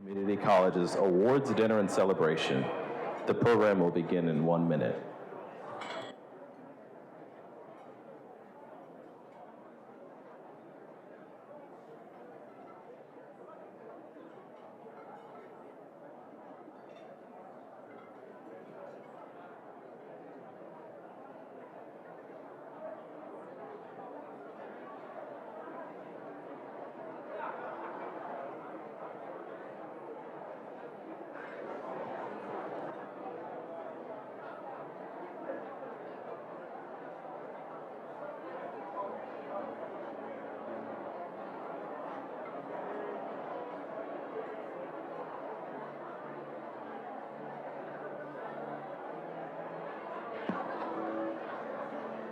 Community College's Awards Dinner and Celebration. The program will begin in 1 minute.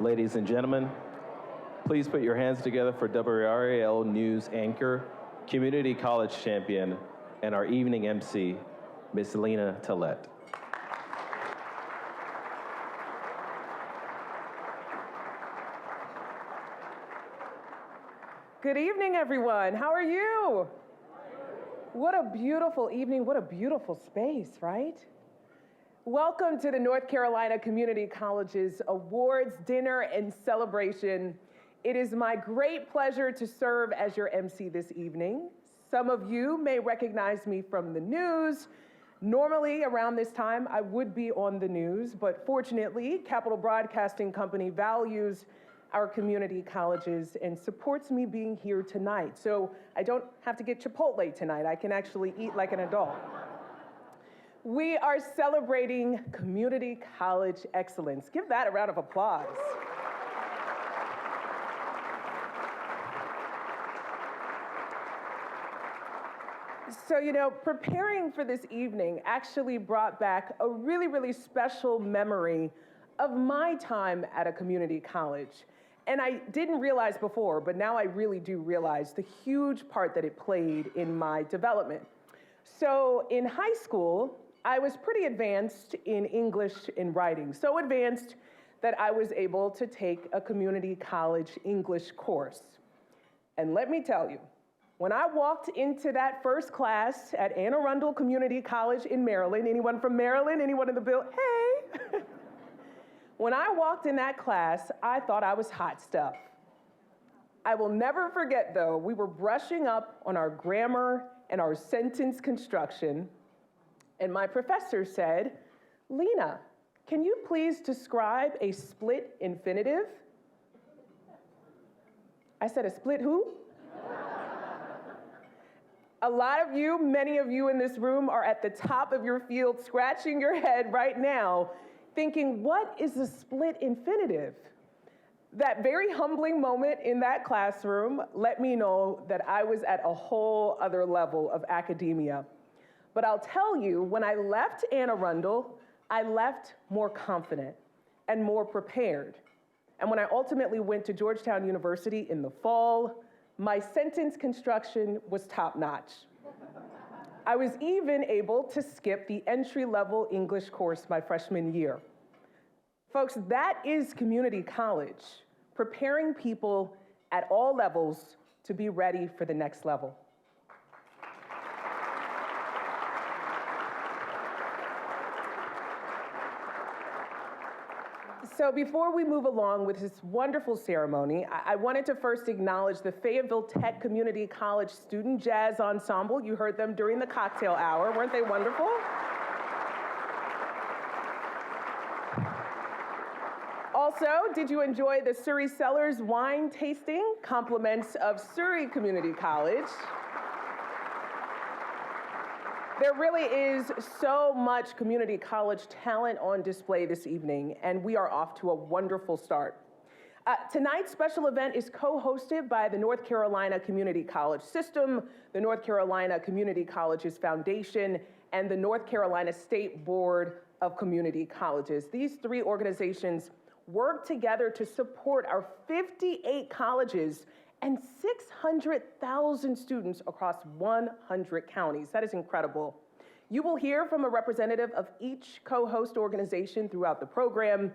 Ladies and gentlemen, please put your hands together for WRAL News anchor, community college champion, and our evening MC, Miss Lena Tillett. Good evening, everyone. How are you? What a beautiful evening. What a beautiful space, right? Welcome to the North Carolina Community College's Awards Dinner and Celebration. It is my great pleasure to serve as your MC this evening. Some of you may recognize me from the news. Normally, around this time, I would be on the news, but fortunately, Capital Broadcasting Company values our community colleges and supports me being here tonight. So I don't have to get Chipotle tonight. I can actually eat like an adult. We are celebrating community college excellence. Give that a round of applause. So, preparing for this evening actually brought back a really, really special memory of my time at a community college. And I didn't realize before, but now I really do realize the huge part that it played in my development. So in high school, I was pretty advanced in English and writing, so advanced that I was able to take a community college English course. And let me tell you, when I walked into that first class at Anne Arundel Community College in Maryland, anyone from Maryland, anyone in the building? Hey! When I walked in that class, I thought I was hot stuff. I will never forget, though, we were brushing up on our grammar and our sentence construction, and my professor said, "Lena, can you please describe a split infinitive?" I said, "A split who?" A lot of you, many of you in this room are at the top of your field scratching your head right now, thinking, what is a split infinitive? That very humbling moment in that classroom let me know that I was at a whole other level of academia. But I'll tell you, when I left Anne Arundel, I left more confident and more prepared. And when I ultimately went to Georgetown University in the fall, my sentence construction was top-notch. I was even able to skip the entry-level English course my freshman year. Folks, that is community college, preparing people at all levels to be ready for the next level. So before we move along with this wonderful ceremony, I wanted to first acknowledge the Fayetteville Tech Community College Student Jazz Ensemble. You heard them during the cocktail hour. Weren't they wonderful? Also, did you enjoy the Surry Cellars wine tasting? Compliments of Surry Community College. There really is so much community college talent on display this evening, and we are off to a wonderful start. Tonight's special event is co-hosted by the North Carolina Community College System, the North Carolina Community Colleges Foundation, and the North Carolina State Board of Community Colleges. These three organizations work together to support our 58 colleges and 600,000 students across 100 counties. That is incredible. You will hear from a representative of each co-host organization throughout the program.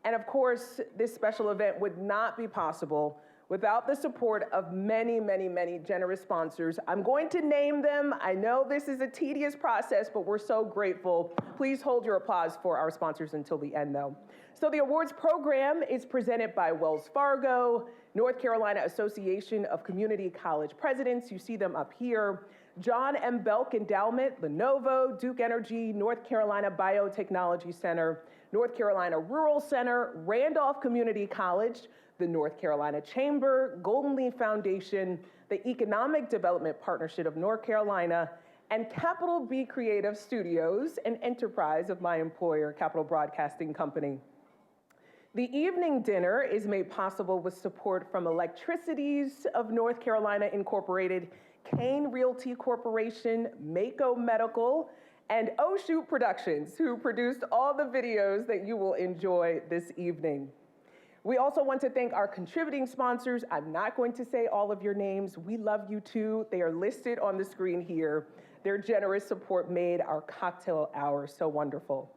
And of course, this special event would not be possible without the support of many, many, many generous sponsors. I'm going to name them. I know this is a tedious process, but we're so grateful. Please hold your applause for our sponsors until the end, though. So the awards program is presented by Wells Fargo, North Carolina Association of Community College Presidents. You see them up here. John M. Belk Endowment, Lenovo, Duke Energy, North Carolina Biotechnology Center, North Carolina Rural Center, Randolph Community College, the North Carolina Chamber, Golden Leaf Foundation, the Economic Development Partnership of North Carolina, and Capital B Creative Studios, an enterprise of my employer, Capital Broadcasting Company. The evening dinner is made possible with support from Electricities of North Carolina Incorporated, Kane Realty Corporation, Mako Medical, and Oh Shoot Productions, who produced all the videos that you will enjoy this evening. We also want to thank our contributing sponsors. I'm not going to say all of your names. We love you too. They are listed on the screen here. Their generous support made our cocktail hour so wonderful.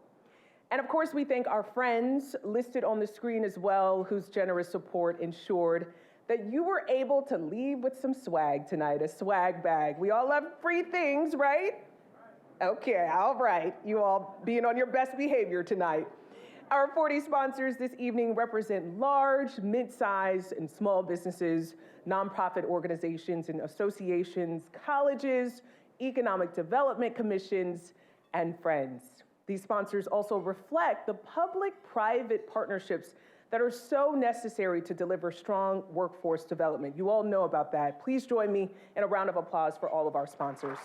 And of course, we thank our friends listed on the screen as well, whose generous support ensured that you were able to leave with some swag tonight, a swag bag. We all love free things, right? Okay, all right. You all being on your best behavior tonight. Our 40 sponsors this evening represent large, mid-sized, and small businesses, nonprofit organizations and associations, colleges, economic development commissions, and friends. These sponsors also reflect the public-private partnerships that are so necessary to deliver strong workforce development. You all know about that. Please join me in a round of applause for all of our sponsors.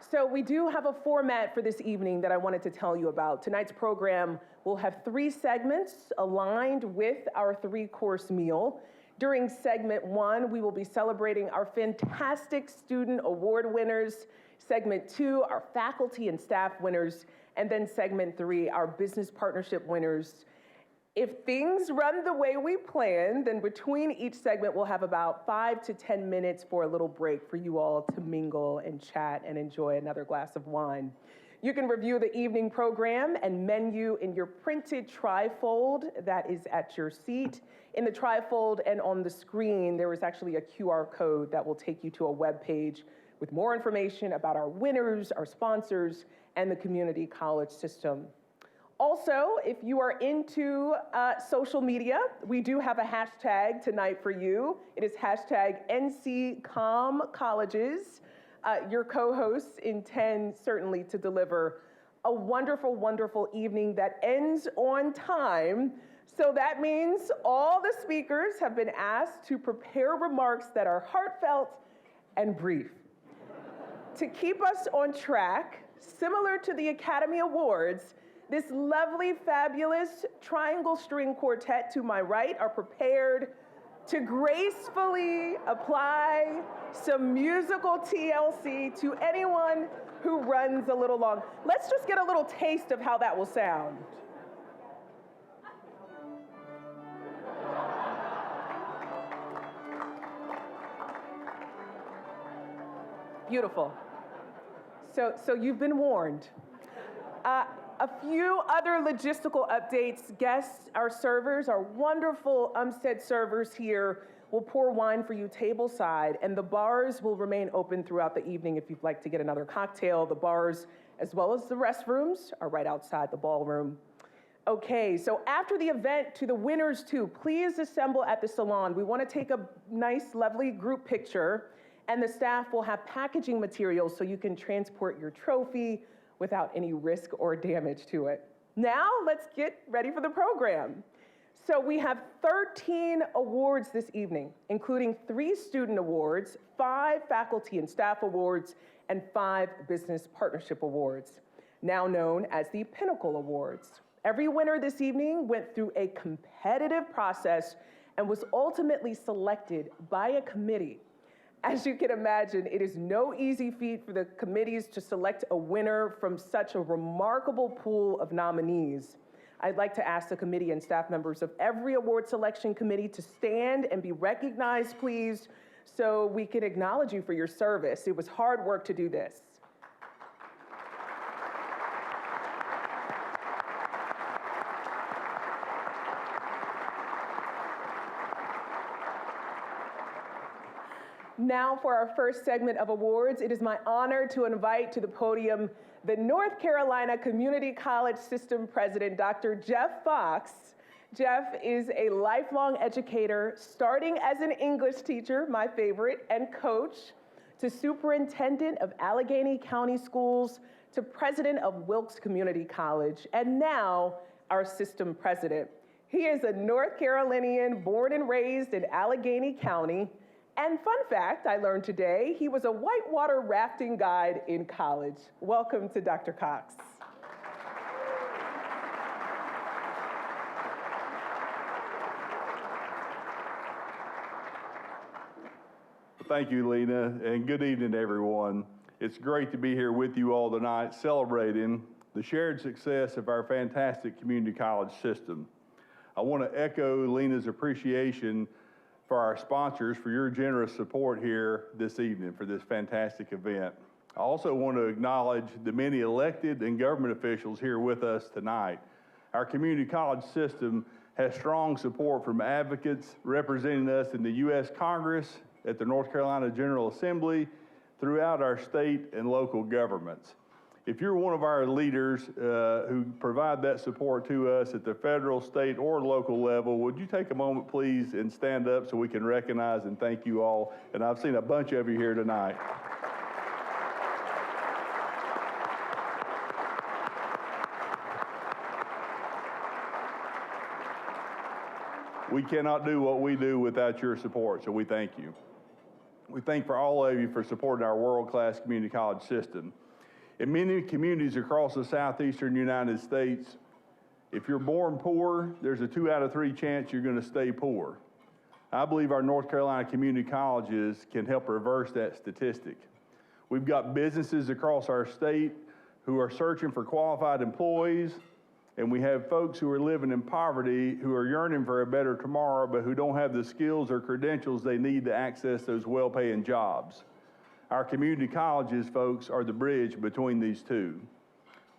So we do have a format for this evening that I wanted to tell you about. Tonight's program will have 3 segments aligned with our 3-course meal. During segment 1, we will be celebrating our fantastic student award winners. Segment 2, our faculty and staff winners. And then segment 3, our business partnership winners. If things run the way we plan, then between each segment, we'll have about 5 to 10 minutes for a little break for you all to mingle and chat and enjoy another glass of wine. You can review the evening program and menu in your printed trifold that is at your seat. In the trifold and on the screen, there is actually a QR code that will take you to a web page with more information about our winners, our sponsors, and the community college system. Also, if you are into social media, we do have a hashtag tonight for you. It is hashtag NCComColleges. Your co-hosts intend certainly to deliver a wonderful, wonderful evening that ends on time. So that means all the speakers have been asked to prepare remarks that are heartfelt and brief. To keep us on track, similar to the Academy Awards, this lovely, fabulous triangle string quartet to my right are prepared to gracefully apply some musical TLC to anyone who runs a little long. Let's just get a little taste of how that will sound. Beautiful. So you've been warned. A few other logistical updates. Guests, our servers, our wonderful Umstead servers here will pour wine for you tableside, and the bars will remain open throughout the evening if you'd like to get another cocktail. The bars, as well as the restrooms, are right outside the ballroom. Okay, so after the event, to the winners too, please assemble at the salon. We want to take a nice, lovely group picture, and the staff will have packaging materials so you can transport your trophy without any risk or damage to it. Now, let's get ready for the program. So we have 13 awards this evening, including 3 student awards, 5 faculty and staff awards, and 5 business partnership awards, now known as the Pinnacle Awards. Every winner this evening went through a competitive process and was ultimately selected by a committee. As you can imagine, it is no easy feat for the committees to select a winner from such a remarkable pool of nominees. I'd like to ask the committee and staff members of every award selection committee to stand and be recognized, please, so we can acknowledge you for your service. It was hard work to do this. Now for our first segment of awards, it is my honor to invite to the podium the North Carolina Community College System President, Dr. Jeff Fox. Jeff is a lifelong educator, starting as an English teacher, my favorite, and coach, to superintendent of Allegheny County Schools, to president of Wilkes Community College, and now our system president. He is a North Carolinian born and raised in Allegheny County. And fun fact I learned today, he was a whitewater rafting guide in college. Welcome to Dr. Cox. Thank you, Lena, and good evening, everyone. It's great to be here with you all tonight celebrating the shared success of our fantastic community college system. I want to echo Lena's appreciation for our sponsors for your generous support here this evening for this fantastic event. I also want to acknowledge the many elected and government officials here with us tonight. Our community college system has strong support from advocates representing us in the U.S. Congress, at the North Carolina General Assembly, throughout our state and local governments. If you're one of our leaders who provide that support to us at the federal, state, or local level, would you take a moment, please, and stand up so we can recognize and thank you all? And I've seen a bunch of you here tonight. We cannot do what we do without your support, so we thank you. We thank for all of you for supporting our world-class community college system. In many communities across the southeastern United States, if you're born poor, there's a 2 out of 3 chance you're going to stay poor. I believe our North Carolina community colleges can help reverse that statistic. We've got businesses across our state who are searching for qualified employees, and we have folks who are living in poverty who are yearning for a better tomorrow, but who don't have the skills or credentials they need to access those well-paying jobs. Our community colleges, folks, are the bridge between these two.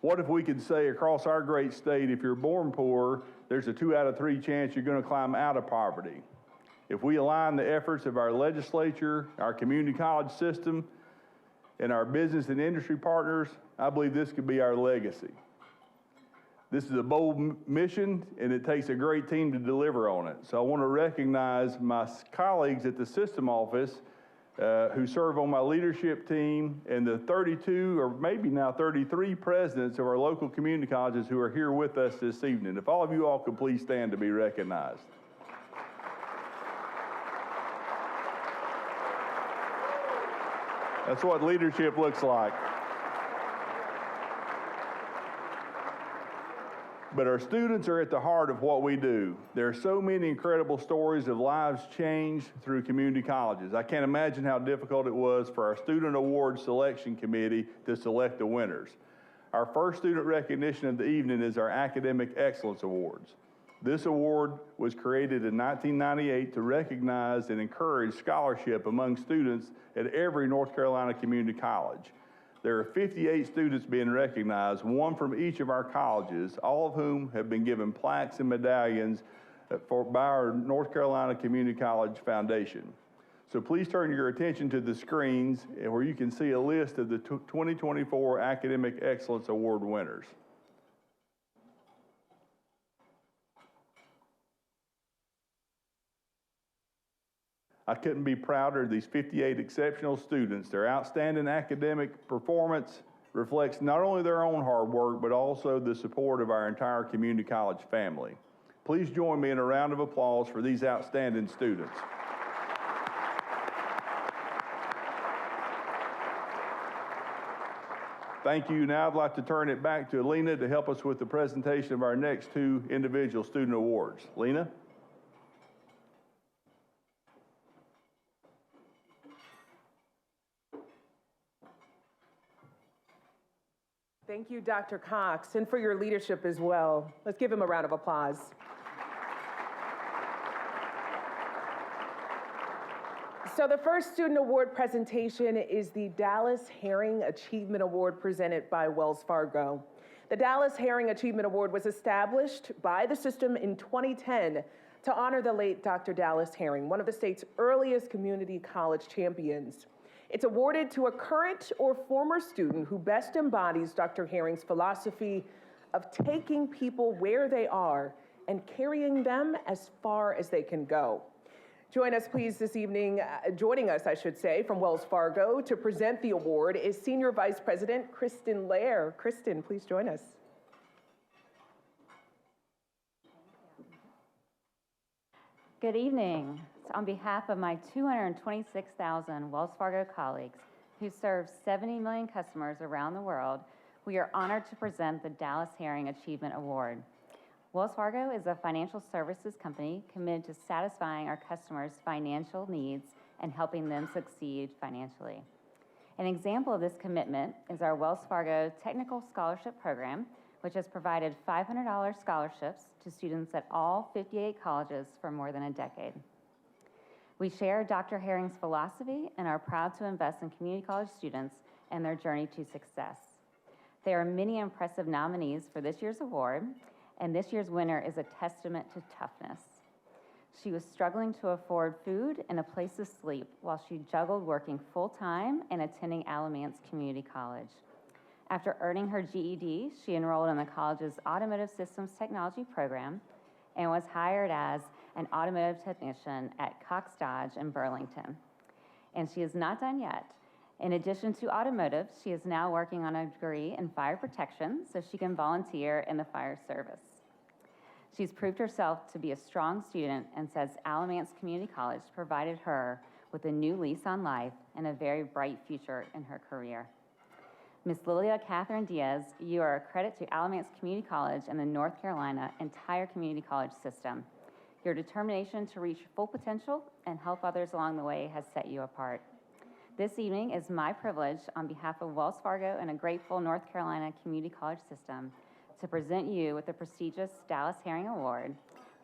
What if we could say across our great state, if you're born poor, there's a 2 out of 3 chance you're going to climb out of poverty? If we align the efforts of our legislature, our community college system, and our business and industry partners, I believe this could be our legacy. This is a bold mission, and it takes a great team to deliver on it. So I want to recognize my colleagues at the system office who serve on my leadership team, and the 32 or maybe now 33 presidents of our local community colleges who are here with us this evening. If all of you all could please stand to be recognized. That's what leadership looks like. But our students are at the heart of what we do. There are so many incredible stories of lives changed through community colleges. I can't imagine how difficult it was for our Student Awards Selection Committee to select the winners. Our first student recognition of the evening is our Academic Excellence Awards. This award was created in 1998 to recognize and encourage scholarship among students at every North Carolina community college. There are 58 students being recognized, one from each of our colleges, all of whom have been given plaques and medallions by our North Carolina Community College Foundation. So please turn your attention to the screens where you can see a list of the 2024 Academic Excellence Award winners. I couldn't be prouder of these 58 exceptional students. Their outstanding academic performance reflects not only their own hard work, but also the support of our entire community college family. Please join me in a round of applause for these outstanding students. Thank you. Now I'd like to turn it back to Lena to help us with the presentation of our next 2 individual student awards. Lena? Thank you, Dr. Cox, and for your leadership as well. Let's give him a round of applause. So the first student award presentation is the Dallas Herring Achievement Award presented by Wells Fargo. The Dallas Herring Achievement Award was established by the system in 2010 to honor the late Dr. Dallas Herring, one of the state's earliest community college champions. It's awarded to a current or former student who best embodies Dr. Herring's philosophy of taking people where they are and carrying them as far as they can go. Join us, please, this evening, joining us, I should say, from Wells Fargo to present the award is Senior Vice President Kristen Lair. Kristen, please join us. Good evening. So on behalf of my 226,000 Wells Fargo colleagues who serve 70 million customers around the world, we are honored to present the Dallas Herring Achievement Award. Wells Fargo is a financial services company committed to satisfying our customers' financial needs and helping them succeed financially. An example of this commitment is our Wells Fargo Technical Scholarship Program, which has provided $500 scholarships to students at all 58 colleges for more than a decade. We share Dr. Herring's philosophy and are proud to invest in community college students and their journey to success. There are many impressive nominees for this year's award, and this year's winner is a testament to toughness. She was struggling to afford food and a place to sleep while she juggled working full-time and attending Alamance Community College. After earning her GED, she enrolled in the college's Automotive Systems Technology program and was hired as an automotive technician at Cox Dodge in Burlington. And she is not done yet. In addition to automotive, she is now working on a degree in fire protection so she can volunteer in the fire service. She's proved herself to be a strong student and says Alamance Community College provided her with a new lease on life and a very bright future in her career. Ms. Lillia Kathryn Diez, you are a credit to Alamance Community College and the North Carolina entire community college system. Your determination to reach full potential and help others along the way has set you apart. This evening is my privilege on behalf of Wells Fargo and a grateful North Carolina community college system to present you with the prestigious Dallas Herring Award.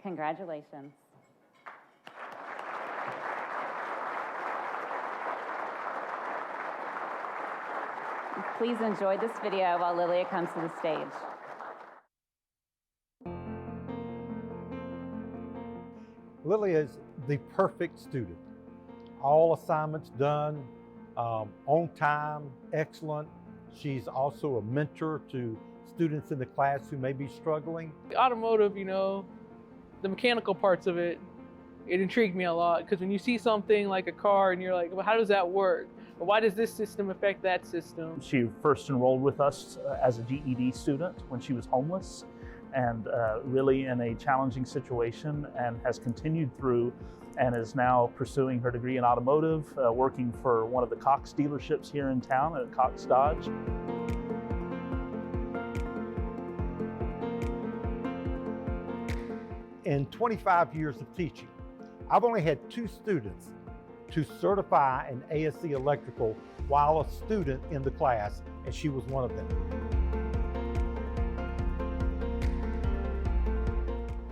Congratulations. Please enjoy this video while Lillia comes to the stage. Lilly is the perfect student. All assignments done, on time, excellent. She's also a mentor to students in the class who may be struggling. Automotive, the mechanical parts of it, it intrigued me a lot because when you see something like a car and you're like, well, how does that work? Or why does this system affect that system? She first enrolled with us as a GED student when she was homeless and really in a challenging situation, and has continued through and is now pursuing her degree in automotive, working for one of the Cox dealerships here in town at Cox Dodge. In 25 years of teaching, I've only had 2 students to certify an ASE electrical while a student in the class, and she was one of them.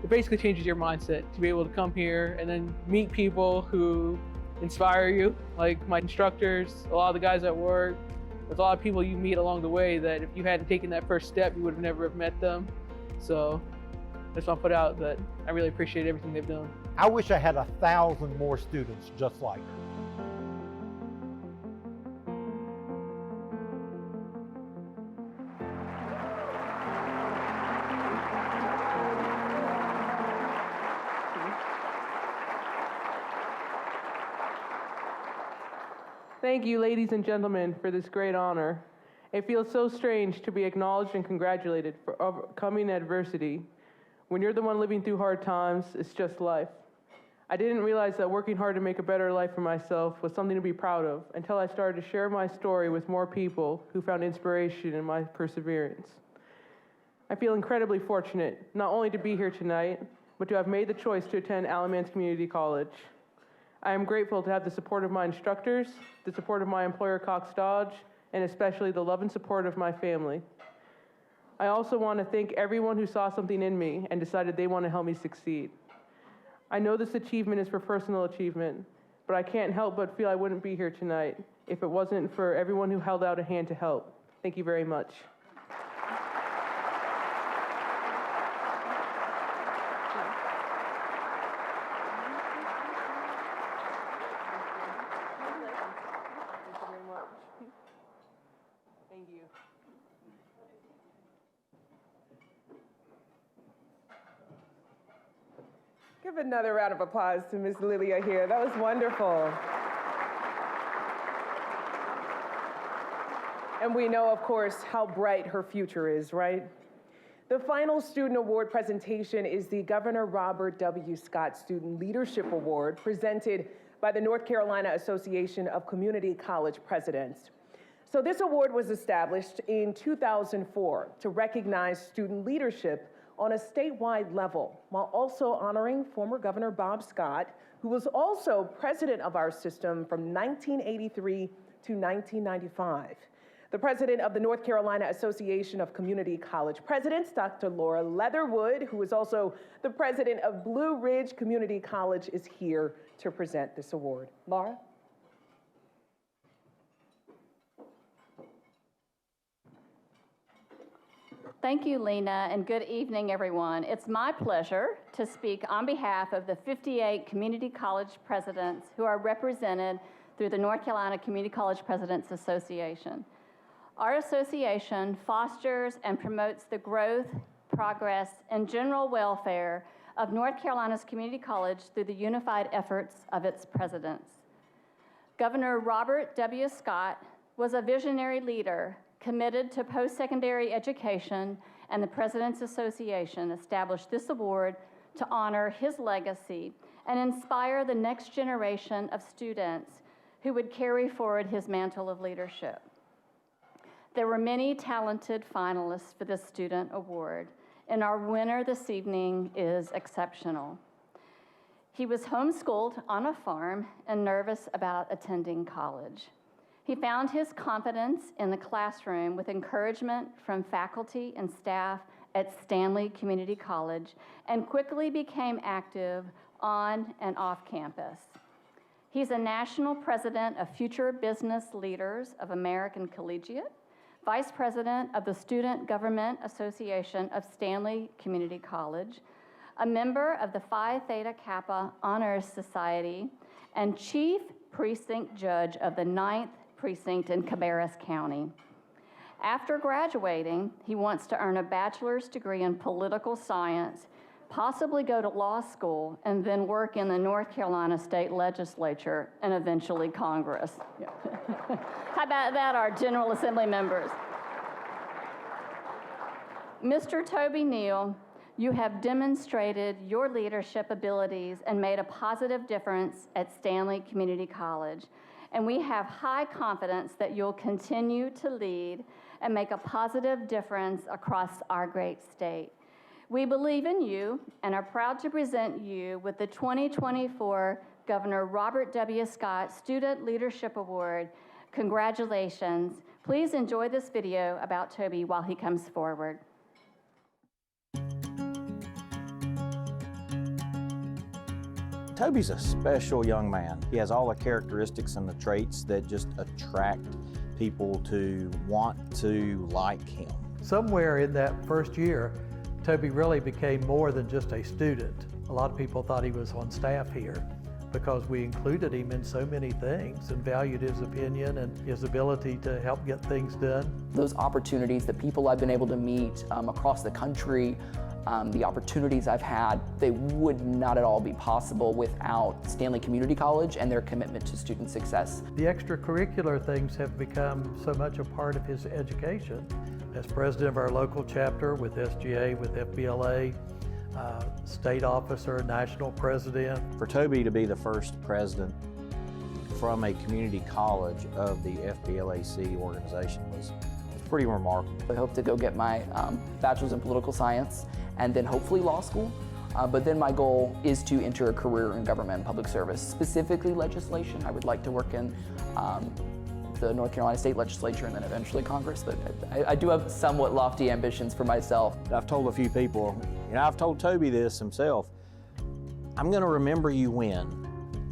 It basically changes your mindset to be able to come here and then meet people who inspire you, like my instructors, a lot of the guys at work. There's a lot of people you meet along the way that if you hadn't taken that first step, you would have never have met them. So I just want to put out that I really appreciate everything they've done. I wish I had 1,000 more students just like her. Thank you, ladies and gentlemen, for this great honor. It feels so strange to be acknowledged and congratulated for overcoming adversity. When you're the one living through hard times, it's just life. I didn't realize that working hard to make a better life for myself was something to be proud of until I started to share my story with more people who found inspiration in my perseverance. I feel incredibly fortunate not only to be here tonight, but to have made the choice to attend Alamance Community College. I am grateful to have the support of my instructors, the support of my employer Cox Dodge, and especially the love and support of my family. I also want to thank everyone who saw something in me and decided they want to help me succeed. I know this achievement is for personal achievement, but I can't help but feel I wouldn't be here tonight if it wasn't for everyone who held out a hand to help. Thank you very much. Give another round of applause to Ms. Lillia here. That was wonderful. And we know, of course, how bright her future is, right? The final student award presentation is the Governor Robert W. Scott Student Leadership Award, presented by the North Carolina Association of Community College Presidents. So this award was established in 2004 to recognize student leadership on a statewide level, while also honoring former Governor Bob Scott, who was also president of our system from 1983 to 1995. The president of the North Carolina Association of Community College Presidents, Dr. Laura Leatherwood, who is also the president of Blue Ridge Community College, is here to present this award. Laura? Thank you, Lena, and good evening, everyone. It's my pleasure to speak on behalf of the 58 community college presidents who are represented through the North Carolina Community College Presidents Association. Our association fosters and promotes the growth, progress, and general welfare of North Carolina's community college through the unified efforts of its presidents. Governor Robert W. Scott was a visionary leader committed to post-secondary education, and the President's Association established this award to honor his legacy and inspire the next generation of students who would carry forward his mantle of leadership. There were many talented finalists for this student award, and our winner this evening is exceptional. He was homeschooled on a farm and nervous about attending college. He found his confidence in the classroom with encouragement from faculty and staff at Stanley Community College and quickly became active on and off campus. He's a national president of Future Business Leaders of American Collegiate, vice president of the Student Government Association of Stanley Community College, a member of the Phi Theta Kappa Honors Society, and chief precinct judge of the 9th Precinct in Cabarrus County. After graduating, he wants to earn a bachelor's degree in political science, possibly go to law school, and then work in the North Carolina State Legislature and eventually Congress. Yeah. How about that, our General Assembly members? Mr. Toby Neal, you have demonstrated your leadership abilities and made a positive difference at Stanley Community College. And we have high confidence that you'll continue to lead and make a positive difference across our great state. We believe in you and are proud to present you with the 2024 Governor Robert W. Scott Student Leadership Award. Congratulations. Please enjoy this video about Toby while he comes forward. Toby's a special young man. He has all the characteristics and the traits that just attract people to want to like him. Somewhere in that first year, Toby really became more than just a student. A lot of people thought he was on staff here because we included him in so many things and valued his opinion and his ability to help get things done. Those opportunities, the people I've been able to meet across the country, the opportunities I've had, they would not at all be possible without Stanley Community College and their commitment to student success. The extracurricular things have become so much a part of his education. As president of our local chapter with SGA, with FBLA, state officer, national president. For Toby to be the first president from a community college of the FBLAC organization was pretty remarkable. I hope to go get my bachelor's in political science and then hopefully law school. But then my goal is to enter a career in government and public service, specifically legislation. I would like to work in the North Carolina State Legislature and then eventually Congress, but I do have somewhat lofty ambitions for myself. I've told a few people, I've told Toby this himself, I'm gonna remember you when.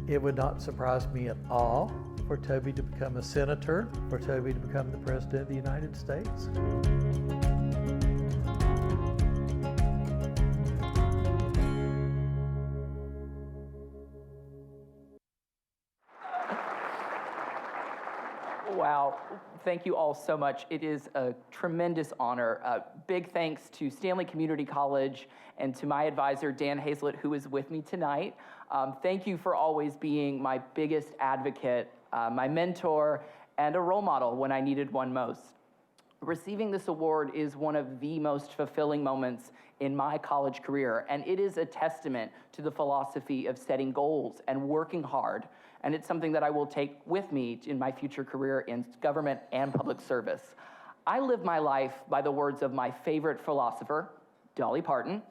It would not surprise me at all for Toby to become a senator, for Toby to become the President of the United States. Wow, thank you all so much. It is a tremendous honor. Big thanks to Stanley Community College and to my advisor, Dan Hazlett, who is with me tonight. Thank you for always being my biggest advocate, my mentor, and a role model when I needed one most. Receiving this award is one of the most fulfilling moments in my college career, and it is a testament to the philosophy of setting goals and working hard, and it's something that I will take with me in my future career in government and public service. I live my life by the words of my favorite philosopher, Dolly Parton.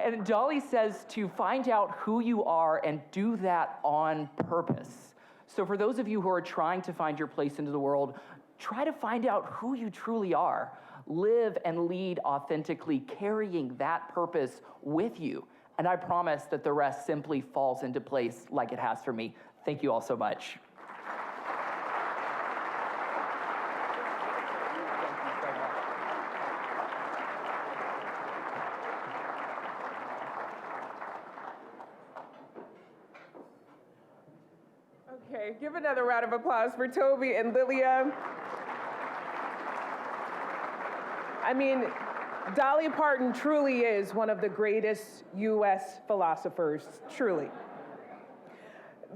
And Dolly says to find out who you are and do that on purpose. So for those of you who are trying to find your place into the world, try to find out who you truly are. Live and lead authentically, carrying that purpose with you. And I promise that the rest simply falls into place like it has for me. Thank you all so much. Okay, give another round of applause for Toby and Lillia. I mean, Dolly Parton truly is one of the greatest U.S. philosophers, truly.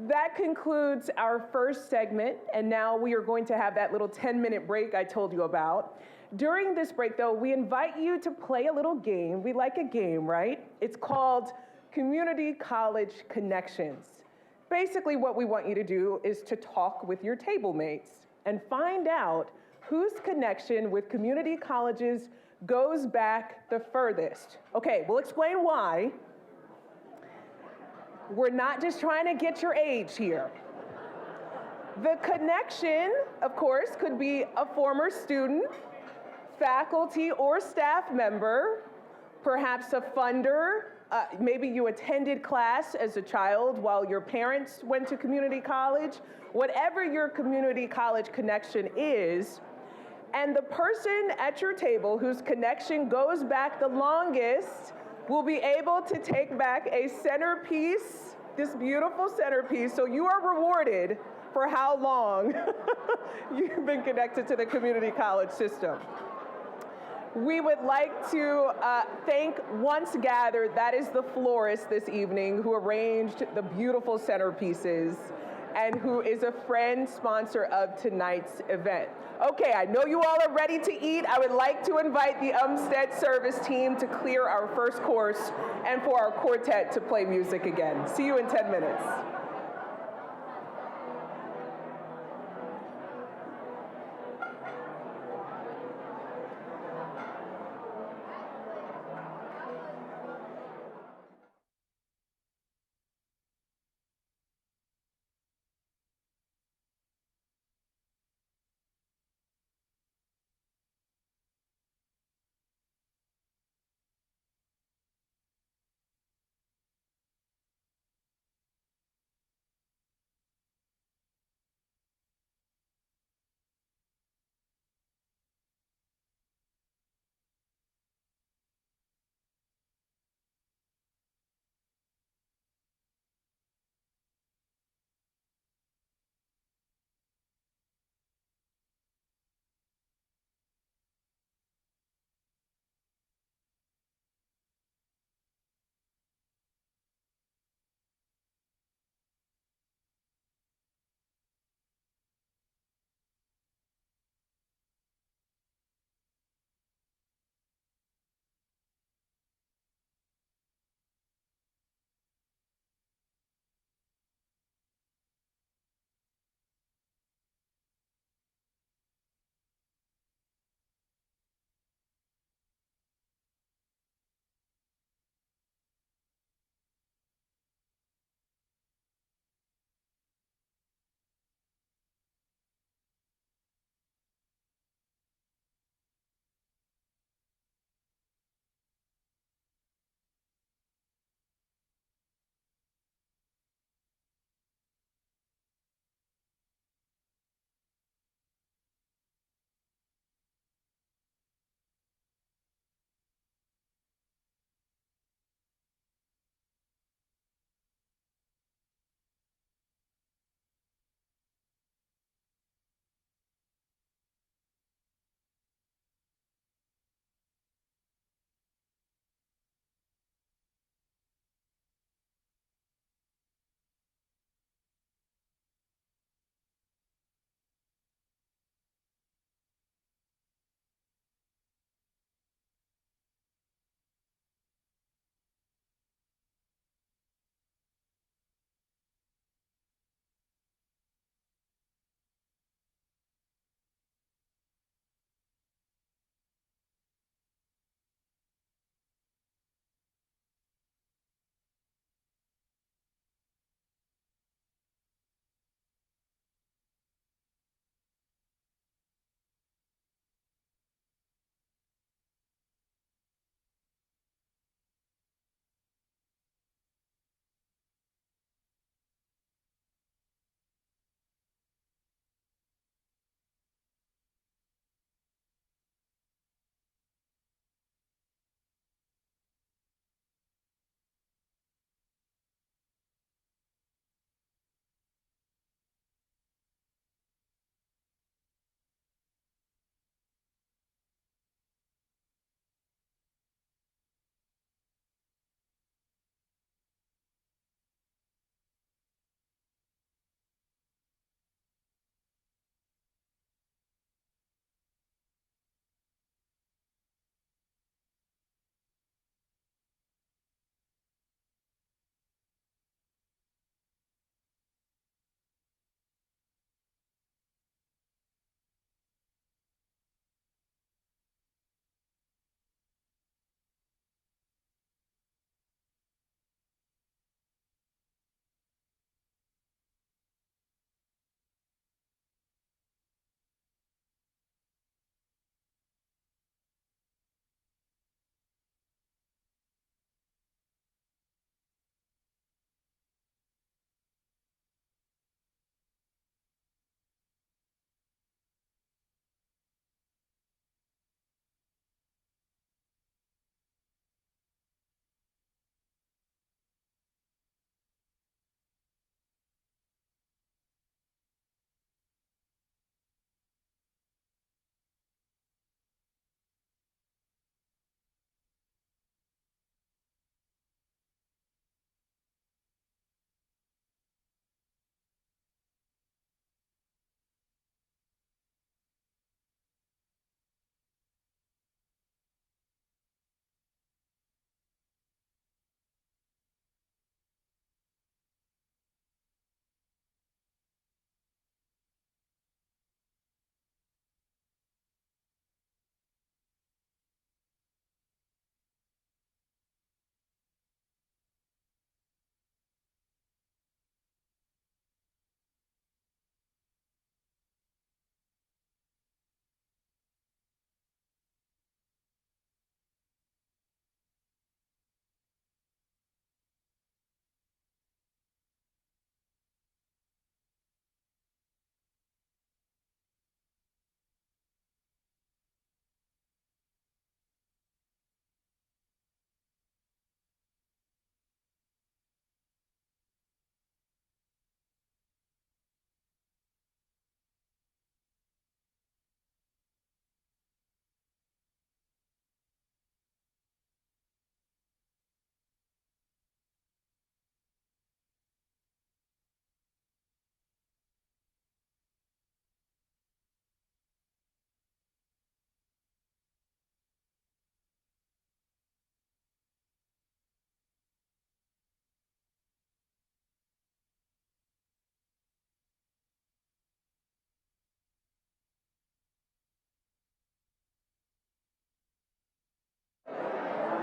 That concludes our first segment, and now we are going to have that little 10-minute break I told you about. During this break, though, we invite you to play a little game. We like a game, right? It's called Community College Connections. Basically, what we want you to do is to talk with your table mates and find out whose connection with community colleges goes back the furthest. Okay, we'll explain why. We're not just trying to get your age here. The connection, of course, could be a former student, faculty or staff member, perhaps a funder. Maybe you attended class as a child while your parents went to community college. Whatever your community college connection is, and the person at your table whose connection goes back the longest will be able to take back a centerpiece, this beautiful centerpiece, so you are rewarded for how long you've been connected to the community college system. We would like to thank Once Gathered, that is the florist this evening, who arranged the beautiful centerpieces and who is a friend sponsor of tonight's event. Okay, I know you all are ready to eat. I would like to invite the Umstead service team to clear our first course and for our quartet to play music again. See you in 10 minutes.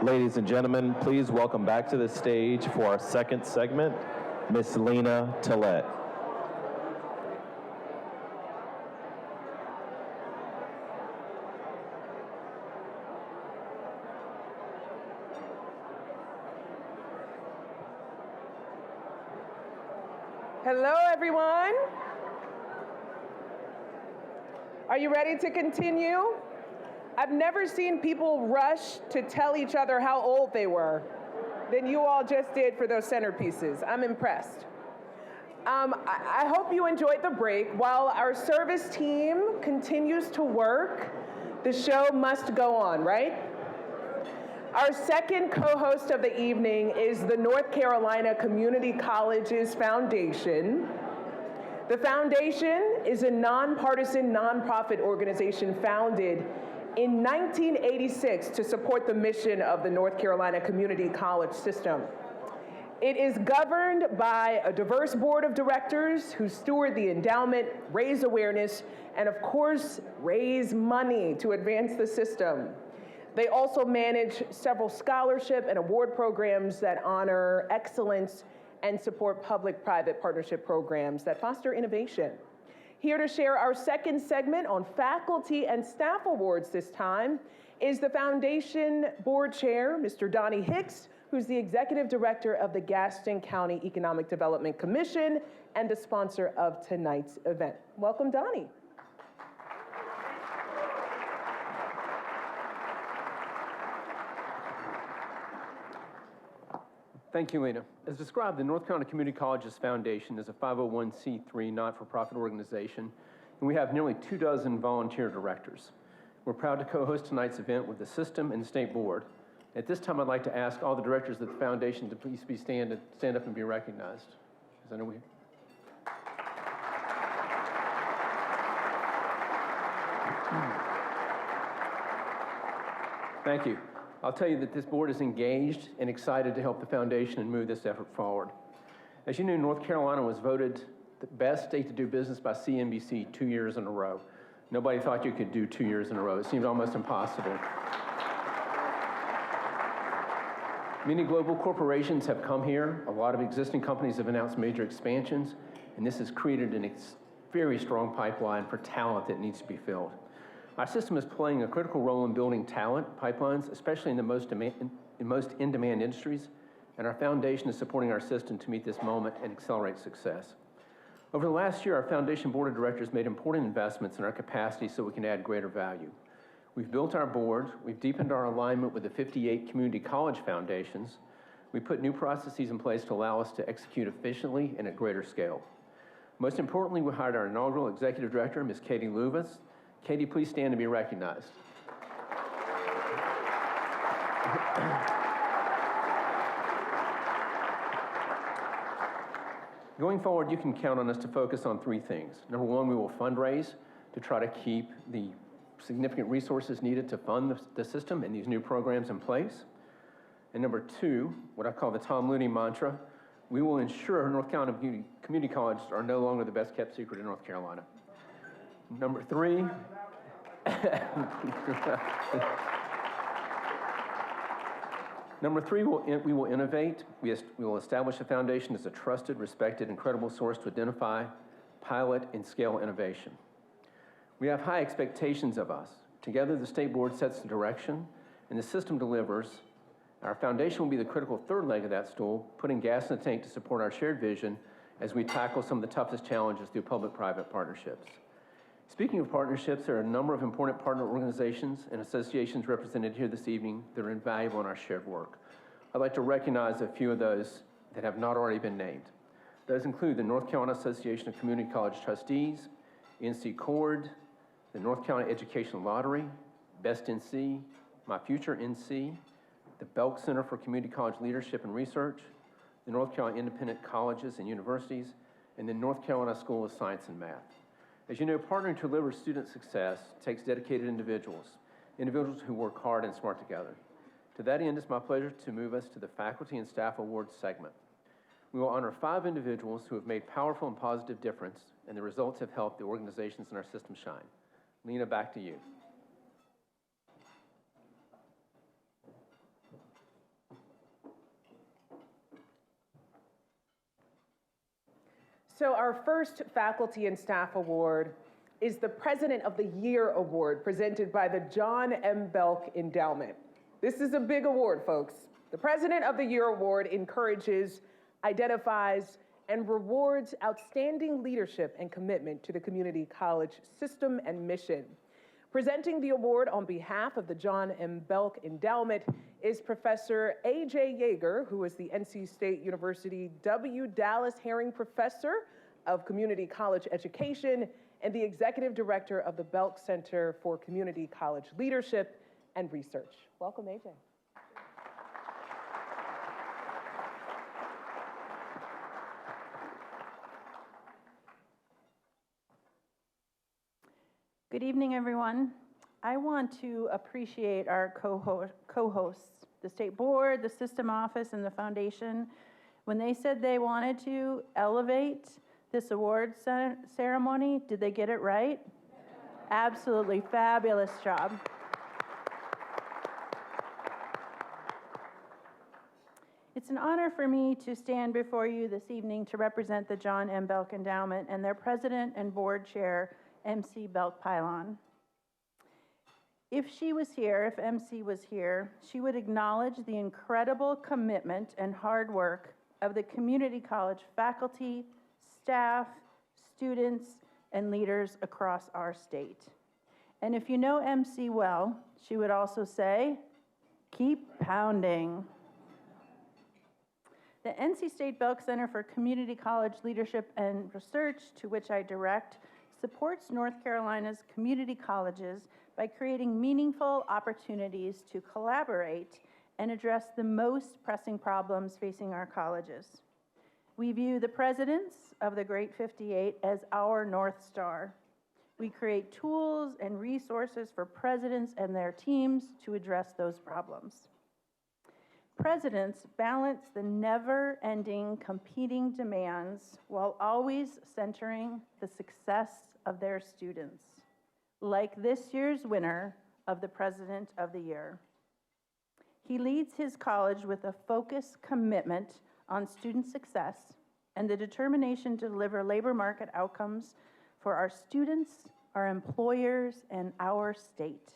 Ladies and gentlemen, please welcome back to the stage for our second segment, Miss Lena Tillett. Hello, everyone. Are you ready to continue? I've never seen people rush to tell each other how old they were than you all just did for those centerpieces. I'm impressed. I hope you enjoyed the break. While our service team continues to work, the show must go on, right? Our second co-host of the evening is the North Carolina Community Colleges Foundation. The foundation is a nonpartisan nonprofit organization founded in 1986 to support the mission of the North Carolina Community College system. It is governed by a diverse board of directors who steward the endowment, raise awareness, and of course, raise money to advance the system. They also manage several scholarship and award programs that honor excellence and support public-private partnership programs that foster innovation. Here to share our second segment on faculty and staff awards this time is the Foundation Board Chair, Mr. Donnie Hicks, who's the Executive Director of the Gaston County Economic Development Commission and the sponsor of tonight's event. Welcome, Donnie. Thank you, Lena. As described, the North Carolina Community Colleges Foundation is a 501c3 not-for-profit organization, and we have nearly 24 volunteer directors. We're proud to co-host tonight's event with the system and the state board. At this time, I'd like to ask all the directors of the foundation to please stand up and be recognized. I know Thank you. I'll tell you that this board is engaged and excited to help the foundation and move this effort forward. As you know, North Carolina was voted the best state to do business by CNBC 2 years in a row. Nobody thought you could do 2 years in a row. It seemed almost impossible. Many global corporations have come here. A lot of existing companies have announced major expansions, and this has created a very strong pipeline for talent that needs to be filled. Our system is playing a critical role in building talent pipelines, especially in the most in-demand industries, and our foundation is supporting our system to meet this moment and accelerate success. Over the last year, our foundation board of directors made important investments in our capacity so we can add greater value. We've built our board, we've deepened our alignment with the 58 community college foundations, we put new processes in place to allow us to execute efficiently and at greater scale. Most importantly, we hired our inaugural executive director, Ms. Katie Luvis. Katie, please stand and be recognized. Going forward, you can count on us to focus on three things. Number one, we will fundraise to try to keep the significant resources needed to fund the system and these new programs in place. And number two, what I call the Tom Looney mantra, we will ensure North Carolina community colleges are no longer the best kept secret in North Carolina. Number three, we will innovate. We will establish a foundation as a trusted, respected, and credible source to identify, pilot, and scale innovation. We have high expectations of us. Together, the state board sets the direction, and the system delivers. Our foundation will be the critical third leg of that stool, putting gas in the tank to support our shared vision as we tackle some of the toughest challenges through public-private partnerships. Speaking of partnerships, there are a number of important partner organizations and associations represented here this evening that are invaluable in our shared work. I'd like to recognize a few of those that have not already been named. Those include the North Carolina Association of Community College Trustees, NC Cord, the North Carolina Education Lottery, Best NC, My Future NC, the Belk Center for Community College Leadership and Research, the North Carolina Independent Colleges and Universities, and the North Carolina School of Science and Math. As you know, partnering to deliver student success takes dedicated individuals who work hard and smart together. To that end, it's my pleasure to move us to the Faculty and Staff Awards segment. We will honor 5 individuals who have made powerful and positive difference, and the results have helped the organizations in our system shine. Lena, back to you. So our first Faculty and Staff Award is the President of the Year Award presented by the John M. Belk Endowment. This is a big award, folks. The President of the Year Award encourages, identifies, and rewards outstanding leadership and commitment to the community college system and mission. Presenting the award on behalf of the John M. Belk Endowment is Professor A.J. Yeager, who is the NC State University W. Dallas Herring Professor of Community College Education and the Executive Director of the Belk Center for Community College Leadership and Research. Welcome, A.J. Good evening, everyone. I want to appreciate our co-hosts, the State Board, the System Office, and the Foundation. When they said they wanted to elevate this award ceremony, did they get it right? Absolutely fabulous job. It's an honor for me to stand before you this evening to represent the John M. Belk Endowment and their President and Board Chair, MC Belk Pylon. If she was here, if MC was here, she would acknowledge the incredible commitment and hard work of the community college faculty, staff, students, and leaders across our state. And if you know MC well, she would also say, keep pounding. The NC State Belk Center for Community College Leadership and Research, to which I direct, supports North Carolina's community colleges by creating meaningful opportunities to collaborate and address the most pressing problems facing our colleges. We view the presidents of the Great 58 as our North Star. We create tools and resources for presidents and their teams to address those problems. Presidents balance the never-ending competing demands while always centering the success of their students, like this year's winner of the President of the Year. He leads his college with a focused commitment on student success and the determination to deliver labor market outcomes for our students, our employers, and our state.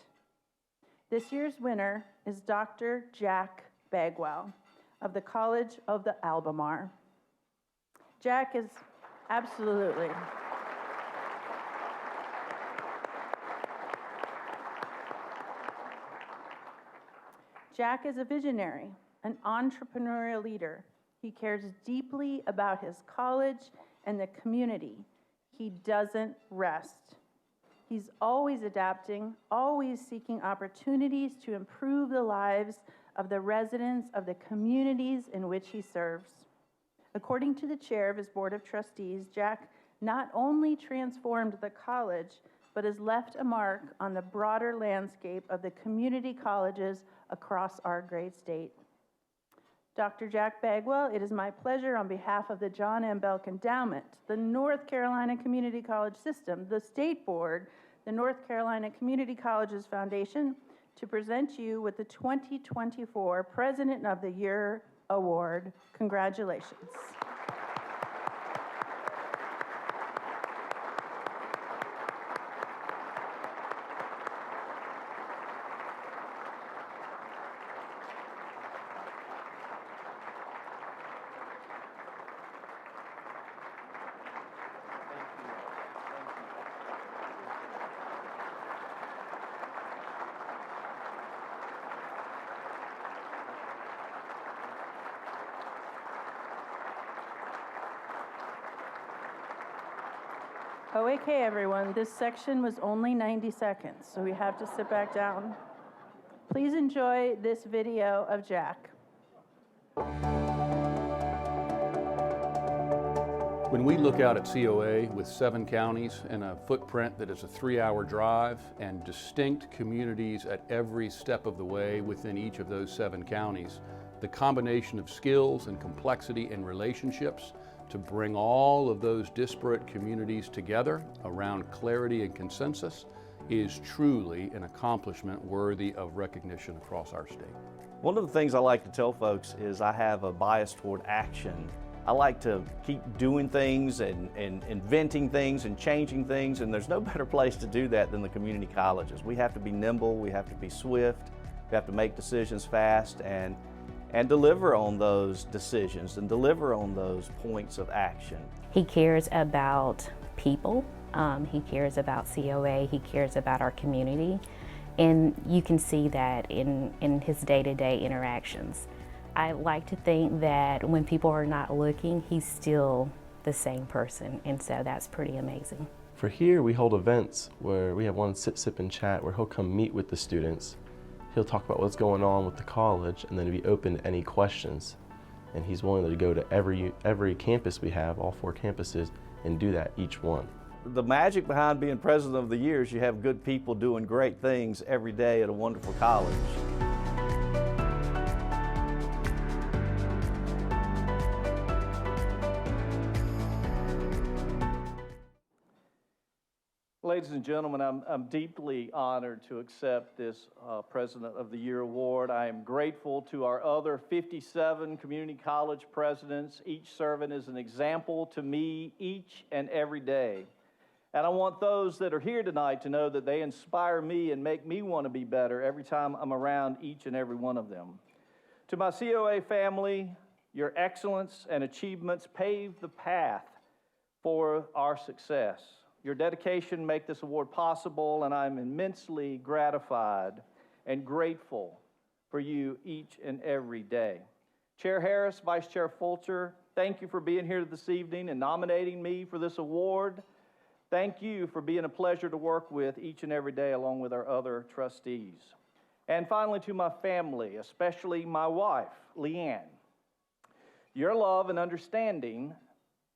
This year's winner is Dr. Jack Bagwell of the College of the Albemarle. Jack is absolutely Jack is a visionary, an entrepreneurial leader. He cares deeply about his college and the community. He doesn't rest. He's always adapting, always seeking opportunities to improve the lives of the residents of the communities in which he serves. According to the chair of his Board of Trustees, Jack not only transformed the college, but has left a mark on the broader landscape of the community colleges across our great state. Dr. Jack Bagwell, it is my pleasure on behalf of the John M. Belk Endowment, the North Carolina Community College System, the State Board, the North Carolina Community Colleges Foundation, to present you with the 2024 President of the Year Award. Congratulations. Okay, everyone, this section was only 90 seconds, so we have to sit back down. Please enjoy this video of Jack. When we look out at COA with 7 counties and a footprint that is a 3-hour drive and distinct communities at every step of the way within each of those 7 counties, the combination of skills and complexity and relationships to bring all of those disparate communities together around clarity and consensus is truly an accomplishment worthy of recognition across our state. One of the things I like to tell folks is I have a bias toward action I like to keep doing things and inventing things and changing things, and there's no better place to do that than the community colleges. We have to be nimble, we have to be swift, we have to make decisions fast and deliver on those decisions and deliver on those points of action. He cares about people, he cares about COA, he cares about our community, and you can see that in his day-to-day interactions. I like to think that when people are not looking, he's still the same person, and so that's pretty amazing. For here, we hold events where we have one sit, sip, and chat where he'll come meet with the students. He'll talk about what's going on with the college and then be open to any questions. And he's willing to go to every campus we have, all 4 campuses, and do that each one. The magic behind being president of the year is you have good people doing great things every day at a wonderful college. Ladies and gentlemen, I'm deeply honored to accept this President of the Year award. I am grateful to our other 57 community college presidents, each serving as an example to me each and every day. And I want those that are here tonight to know that they inspire me and make me want to be better every time I'm around each and every one of them. To my COA family, your excellence and achievements pave the path for our success. Your dedication make this award possible, and I'm immensely gratified and grateful for you each and every day. Chair Harris, Vice Chair Fulcher, thank you for being here this evening and nominating me for this award. Thank you for being a pleasure to work with each and every day along with our other trustees. And finally, to my family, especially my wife, Leanne. Your love and understanding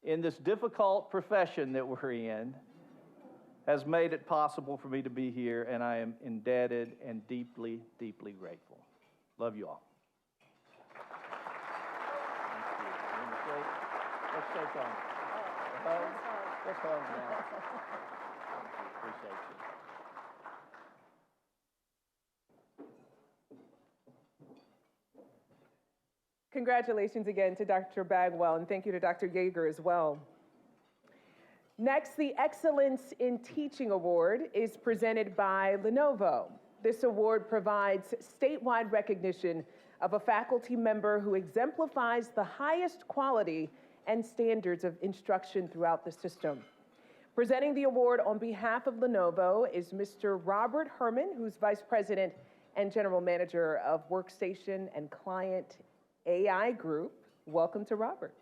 in this difficult profession that we're in has made it possible for me to be here, and I am indebted and deeply, deeply grateful. Love you all. Thank you. Let's shake on. Let's hug now. Appreciate you. Congratulations again to Dr. Bagwell, and thank you to Dr. Yeager as well. Next, the Excellence in Teaching Award is presented by Lenovo. This award provides statewide recognition of a faculty member who exemplifies the highest quality and standards of instruction throughout the system. Presenting the award on behalf of Lenovo is Mr. Robert Herman, who's Vice President and General Manager of Workstation and Client AI Group. Welcome to Robert.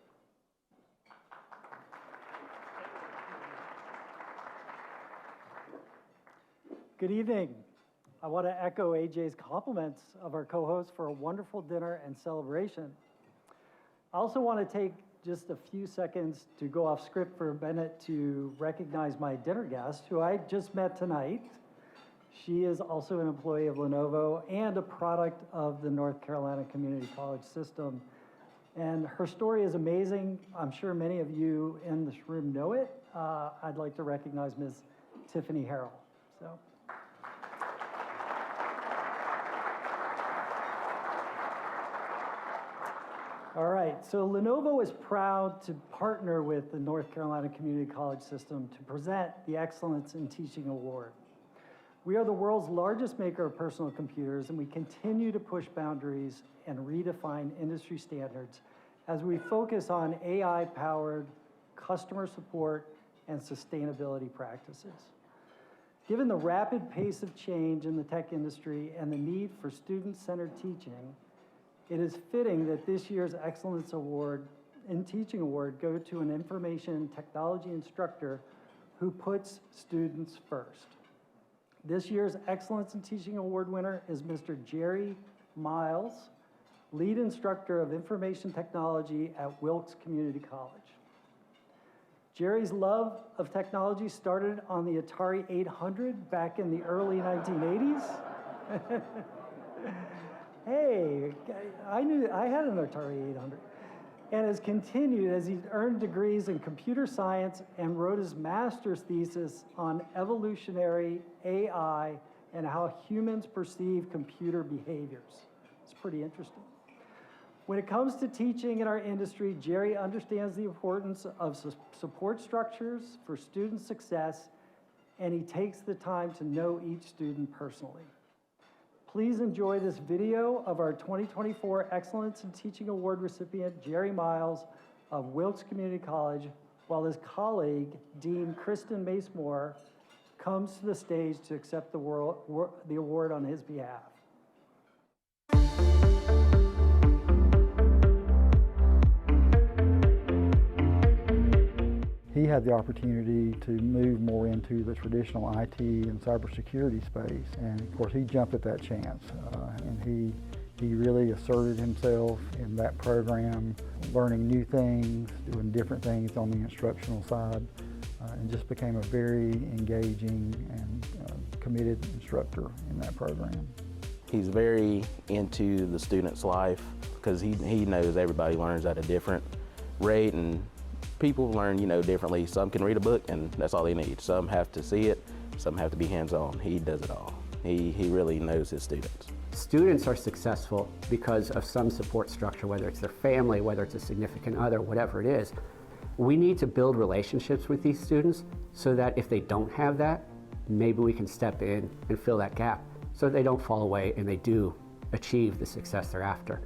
Good evening. I want to echo AJ's compliments of our co-host for a wonderful dinner and celebration. I also want to take just a few seconds to go off script for a minute to recognize my dinner guest, who I just met tonight. She is also an employee of Lenovo and a product of the North Carolina Community College system. And her story is amazing. I'm sure many of you in this room know it. I'd like to recognize Ms. Tiffany Harrell. So. All right, so Lenovo is proud to partner with the North Carolina Community College system to present the Excellence in Teaching Award. We are the world's largest maker of personal computers, and we continue to push boundaries and redefine industry standards as we focus on AI-powered customer support and sustainability practices. Given the rapid pace of change in the tech industry and the need for student-centered teaching, it is fitting that this year's Excellence in Teaching Award go to an information technology instructor who puts students first. This year's Excellence in Teaching Award winner is Mr. Jere Miles, lead instructor of information technology at Wilkes Community College. Jere's love of technology started on the Atari 800 back in the early 1980s. Hey, I knew I had an Atari 800. And has continued as he's earned degrees in computer science and wrote his master's thesis on evolutionary AI and how humans perceive computer behaviors. It's pretty interesting. When it comes to teaching in our industry, Jere understands the importance of support structures for student success, and he takes the time to know each student personally. Please enjoy this video of our 2024 Excellence in Teaching Award recipient, Jere Miles of Wilkes Community College, while his colleague, Dean Kristen Macemore, comes to the stage to accept the award on his behalf. He had the opportunity to move more into the traditional IT and cybersecurity space, and of course he jumped at that chance, and he really asserted himself in that program, learning new things, doing different things on the instructional side, and just became a very engaging and committed instructor in that program. He's very into the student's life because he knows everybody learns at a different rate, and people learn, differently. Some can read a book and that's all they need. Some have to see it, some have to be hands-on. He does it all. He really knows his students. Students are successful because of some support structure, whether it's their family, whether it's a significant other, whatever it is. We need to build relationships with these students so that if they don't have that, maybe we can step in and fill that gap so they don't fall away and they do achieve the success they're after.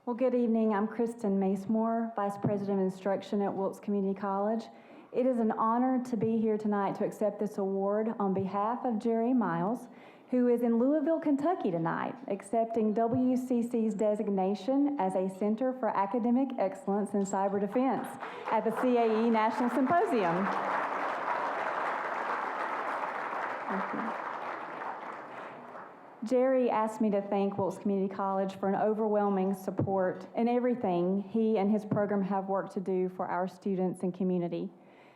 Well, good evening. I'm Kristen Macemore, Vice President of Instruction at Wilkes Community College. It is an honor to be here tonight to accept this award on behalf of Jere Miles, who is in Louisville, Kentucky tonight, accepting WCC's designation as a Center for Academic Excellence in Cyber Defense at the CAE National Symposium. Thank you. Jere asked me to thank Wilkes Community College for an overwhelming support in everything he and his program have worked to do for our students and community.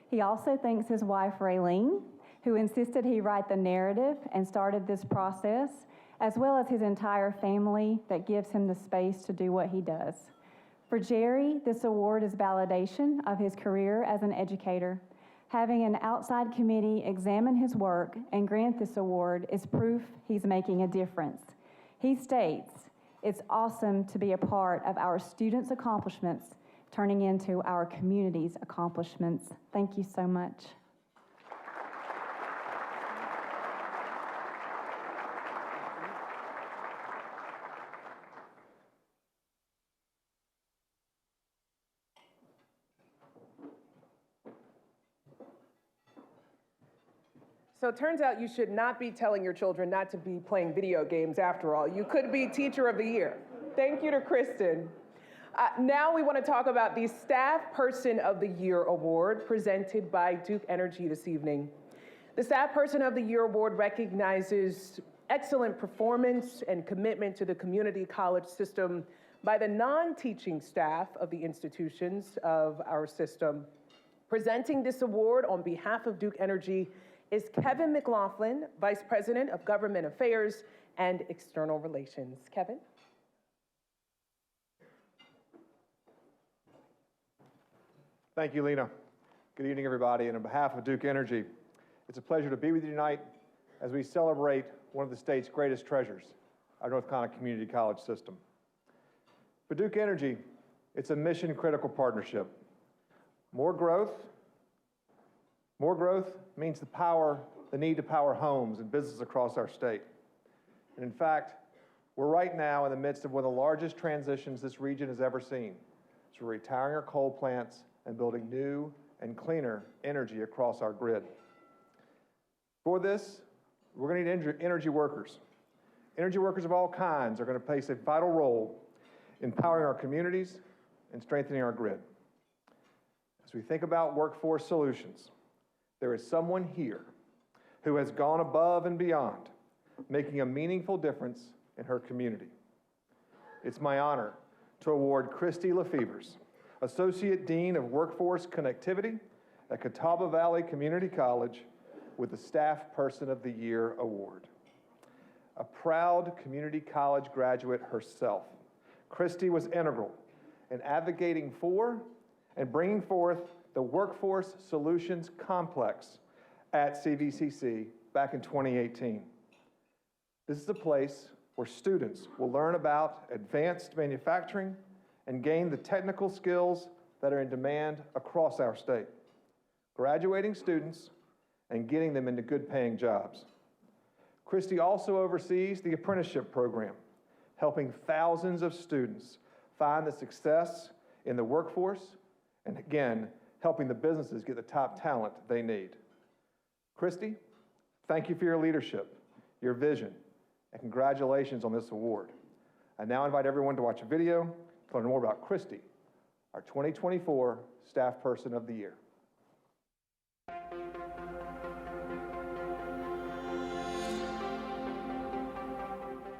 He also thanks his wife, Raylene, who insisted he write the narrative and started this process, as well as his entire family that gives him the space to do what he does. For Jere, this award is validation of his career as an educator. Having an outside committee examine his work and grant this award is proof he's making a difference. He states, "It's awesome to be a part of our students' accomplishments turning into our community's accomplishments." Thank you so much. So it turns out you should not be telling your children not to be playing video games after all. You could be Teacher of the Year. Thank you to Kristen. Now we want to talk about the Staff Person of the Year Award presented by Duke Energy this evening. The Staff Person of the Year Award recognizes excellent performance and commitment to the community college system by the non-teaching staff of the institutions of our system. Presenting this award on behalf of Duke Energy is Kevin McLaughlin, Vice President of Government Affairs and External Relations. Kevin? Thank you, Lena. Good evening, everybody. And on behalf of Duke Energy, it's a pleasure to be with you tonight as we celebrate one of the state's greatest treasures, our North Carolina Community College system. For Duke Energy, it's a mission-critical partnership. More growth means the need to power homes and businesses across our state. And in fact, we're right now in the midst of one of the largest transitions this region has ever seen. So we're retiring our coal plants and building new and cleaner energy across our grid. For this, we're going to need energy workers. Energy workers of all kinds are going to play a vital role in powering our communities and strengthening our grid. As we think about workforce solutions, there is someone here who has gone above and beyond, making a meaningful difference in her community. It's my honor to award Christy Lefevers, Associate Dean of Workforce Connectivity at Catawba Valley Community College, with the Staff Person of the Year Award. a proud community college graduate herself. Christy was integral in advocating for and bringing forth the Workforce Solutions Complex at CVCC back in 2018. This is a place where students will learn about advanced manufacturing and gain the technical skills that are in demand across our state, graduating students and getting them into good-paying jobs. Christy also oversees the Apprenticeship program, helping thousands of students find the success in the workforce and, again, helping the businesses get the top talent they need. Christy, thank you for your leadership, your vision, and congratulations on this award. I now invite everyone to watch a video to learn more about Christy, our 2024 Staff Person of the Year.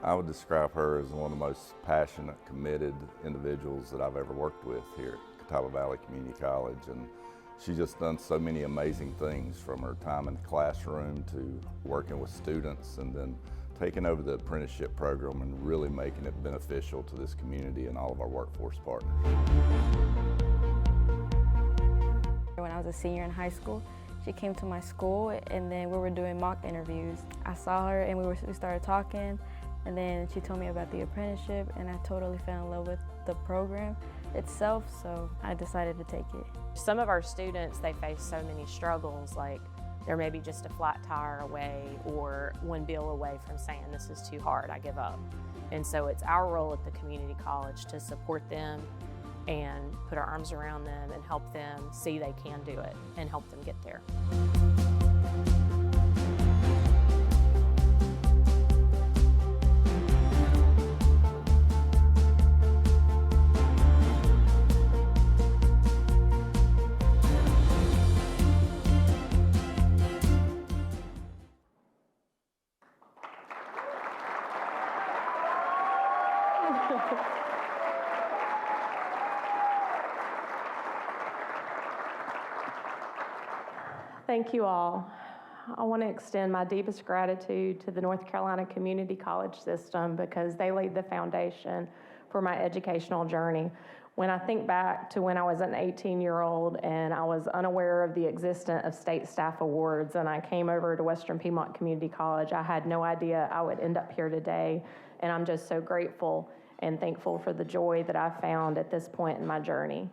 I would describe her as one of the most passionate, committed individuals that I've ever worked with here at Catawba Valley Community College. And she's just done so many amazing things, from her time in the classroom to working with students, and then taking over the apprenticeship program and really making it beneficial to this community and all of our workforce partners. When I was a senior in high school, she came to my school, and then we were doing mock interviews. I saw her and we started talking, and then she told me about the apprenticeship, and I totally fell in love with the program itself, so I decided to take it. Some of our students, they face so many struggles, like they're maybe just a flat tire away or one bill away from saying, this is too hard, I give up. And so it's our role at the community college to support them and put our arms around them and help them see they can do it and help them get there. Thank you all. I want to extend my deepest gratitude to the North Carolina Community College system because they laid the foundation for my educational journey. When I think back to when I was an 18-year-old and I was unaware of the existence of state staff awards, and I came over to Western Piedmont Community College, I had no idea I would end up here today, and I'm just so grateful and thankful for the joy that I found at this point in my journey.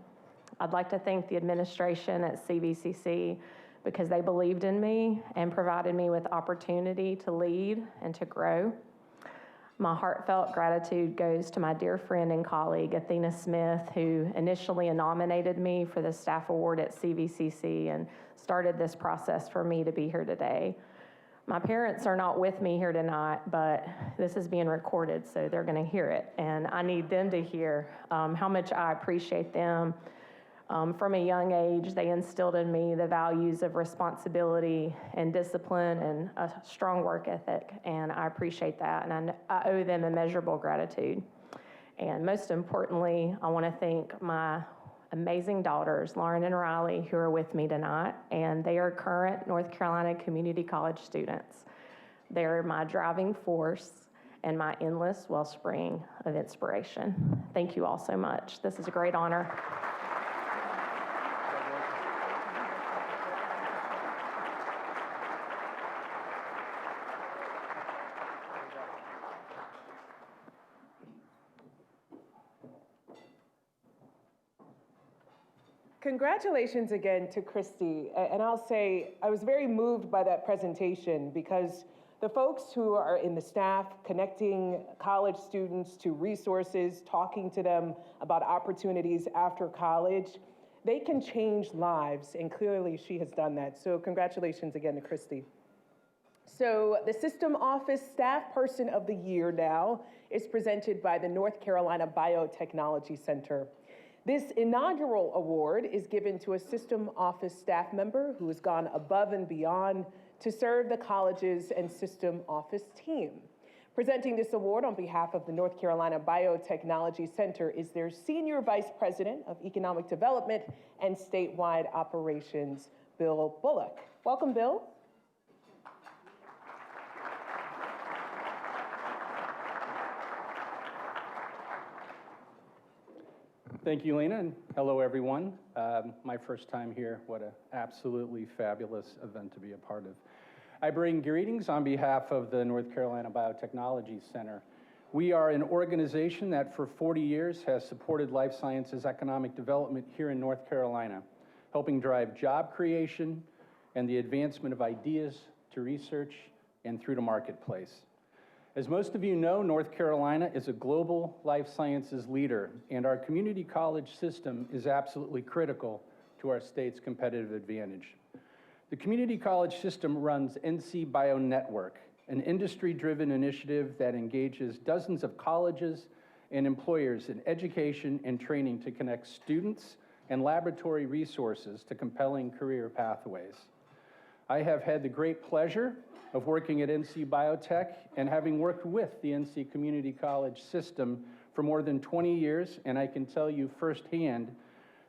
I'd like to thank the administration at CVCC because they believed in me and provided me with opportunity to lead and to grow. My heartfelt gratitude goes to my dear friend and colleague, Athena Smith, who initially nominated me for the staff award at CVCC and started this process for me to be here today. My parents are not with me here tonight, but this is being recorded, so they're gonna hear it. And I need them to hear how much I appreciate them. From a young age, they instilled in me the values of responsibility and discipline and a strong work ethic, and I appreciate that, and I owe them immeasurable gratitude. And most importantly, I want to thank my amazing daughters, Lauren and Riley, who are with me tonight, and they are current North Carolina Community College students. They're my driving force and my endless wellspring of inspiration. Thank you all so much. This is a great honor. Congratulations again to Christy. And I'll say, I was very moved by that presentation because the folks who are in the staff, connecting college students to resources, talking to them about opportunities after college, they can change lives, and clearly she has done that. So congratulations again to Christy. So the System Office Staff Person of the Year now is presented by the North Carolina Biotechnology Center. This inaugural award is given to a system office staff member who has gone above and beyond to serve the colleges and system office team. Presenting this award on behalf of the North Carolina Biotechnology Center is their Senior Vice President of Economic Development and Statewide Operations, Bill Bullock. Welcome, Bill. Thank you, Lena, and hello, everyone. My first time here. What an absolutely fabulous event to be a part of. I bring greetings on behalf of the North Carolina Biotechnology Center. We are an organization that for 40 years has supported life sciences economic development here in North Carolina, helping drive job creation and the advancement of ideas to research and through to marketplace. As most of you know, North Carolina is a global life sciences leader, and our community college system is absolutely critical to our state's competitive advantage. The community college system runs NC Bio Network, an industry-driven initiative that engages dozens of colleges and employers in education and training to connect students and laboratory resources to compelling career pathways. I have had the great pleasure of working at NC Biotech and having worked with the NC Community College system for more than 20 years, and I can tell you firsthand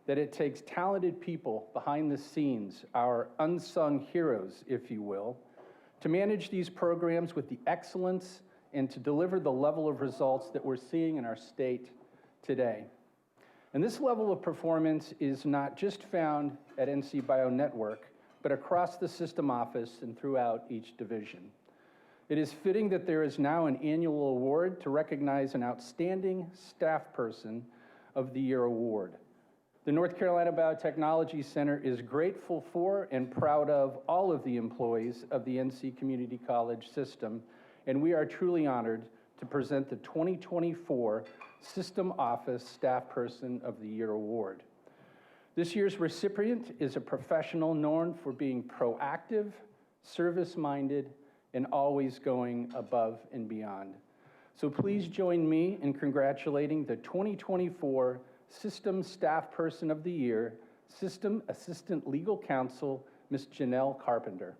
that it takes talented people behind the scenes, our unsung heroes, if you will, to manage these programs with the excellence and to deliver the level of results that we're seeing in our state today. And this level of performance is not just found at NC Bio Network, but across the system office and throughout each division. It is fitting that there is now an annual award to recognize an outstanding staff person of the year award. The North Carolina Biotechnology Center is grateful for and proud of all of the employees of the NC Community College system, and we are truly honored to present the 2024 System Office Staff Person of the Year Award. This year's recipient is a professional known for being proactive, service-minded, and always going above and beyond. So please join me in congratulating the 2024 System Staff Person of the Year, System Assistant Legal Counsel, Ms. Jonnell Carpenter.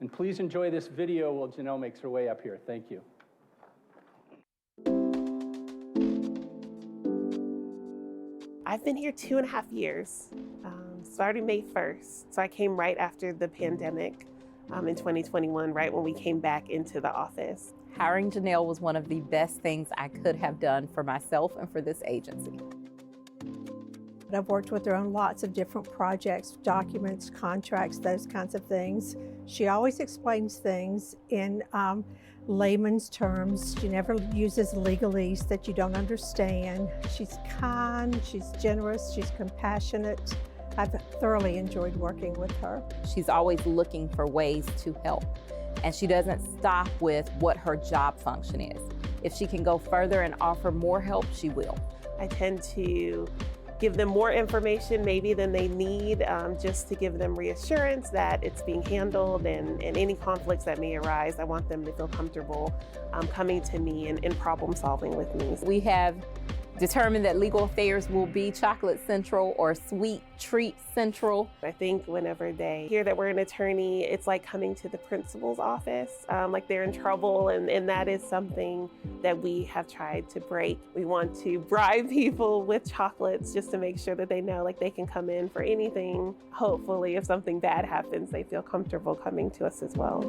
And please enjoy this video while Jonnell makes her way up here. Thank you. I've been here 2.5 years, starting May 1st. So I came right after the pandemic in 2021, right when we came back into the office. Hiring Jonnell was one of the best things I could have done for myself and for this agency. I've worked with her on lots of different projects, documents, contracts, those kinds of things. She always explains things in layman's terms. She never uses legalese that you don't understand. She's kind, she's generous, she's compassionate. I've thoroughly enjoyed working with her. She's always looking for ways to help, and she doesn't stop with what her job function is. If she can go further and offer more help, she will. I tend to give them more information maybe than they need, just to give them reassurance that it's being handled, and any conflicts that may arise, I want them to feel comfortable coming to me and problem solving with me. We have determined that legal affairs will be chocolate central or sweet treat central. I think whenever they hear that we're an attorney, it's like coming to the principal's office, like they're in trouble, and that is something that we have tried to break. We want to bribe people with chocolates just to make sure that they know like they can come in for anything. Hopefully, if something bad happens, they feel comfortable coming to us as well.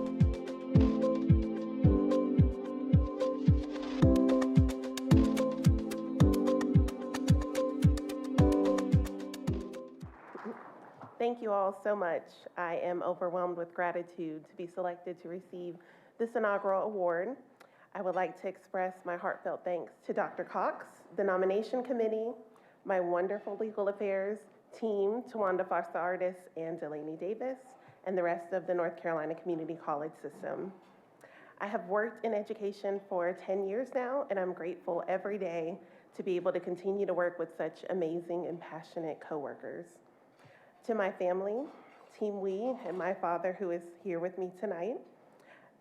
Thank you all so much. I am overwhelmed with gratitude to be selected to receive this inaugural award. I would like to express my heartfelt thanks to Dr. Cox, the nomination committee, my wonderful legal affairs team, Tawanda Foster Artis and Delaney Davis, and the rest of the North Carolina Community College system. I have worked in education for 10 years now, and I'm grateful every day to be able to continue to work with such amazing and passionate coworkers. To my family, Team We, and my father who is here with me tonight,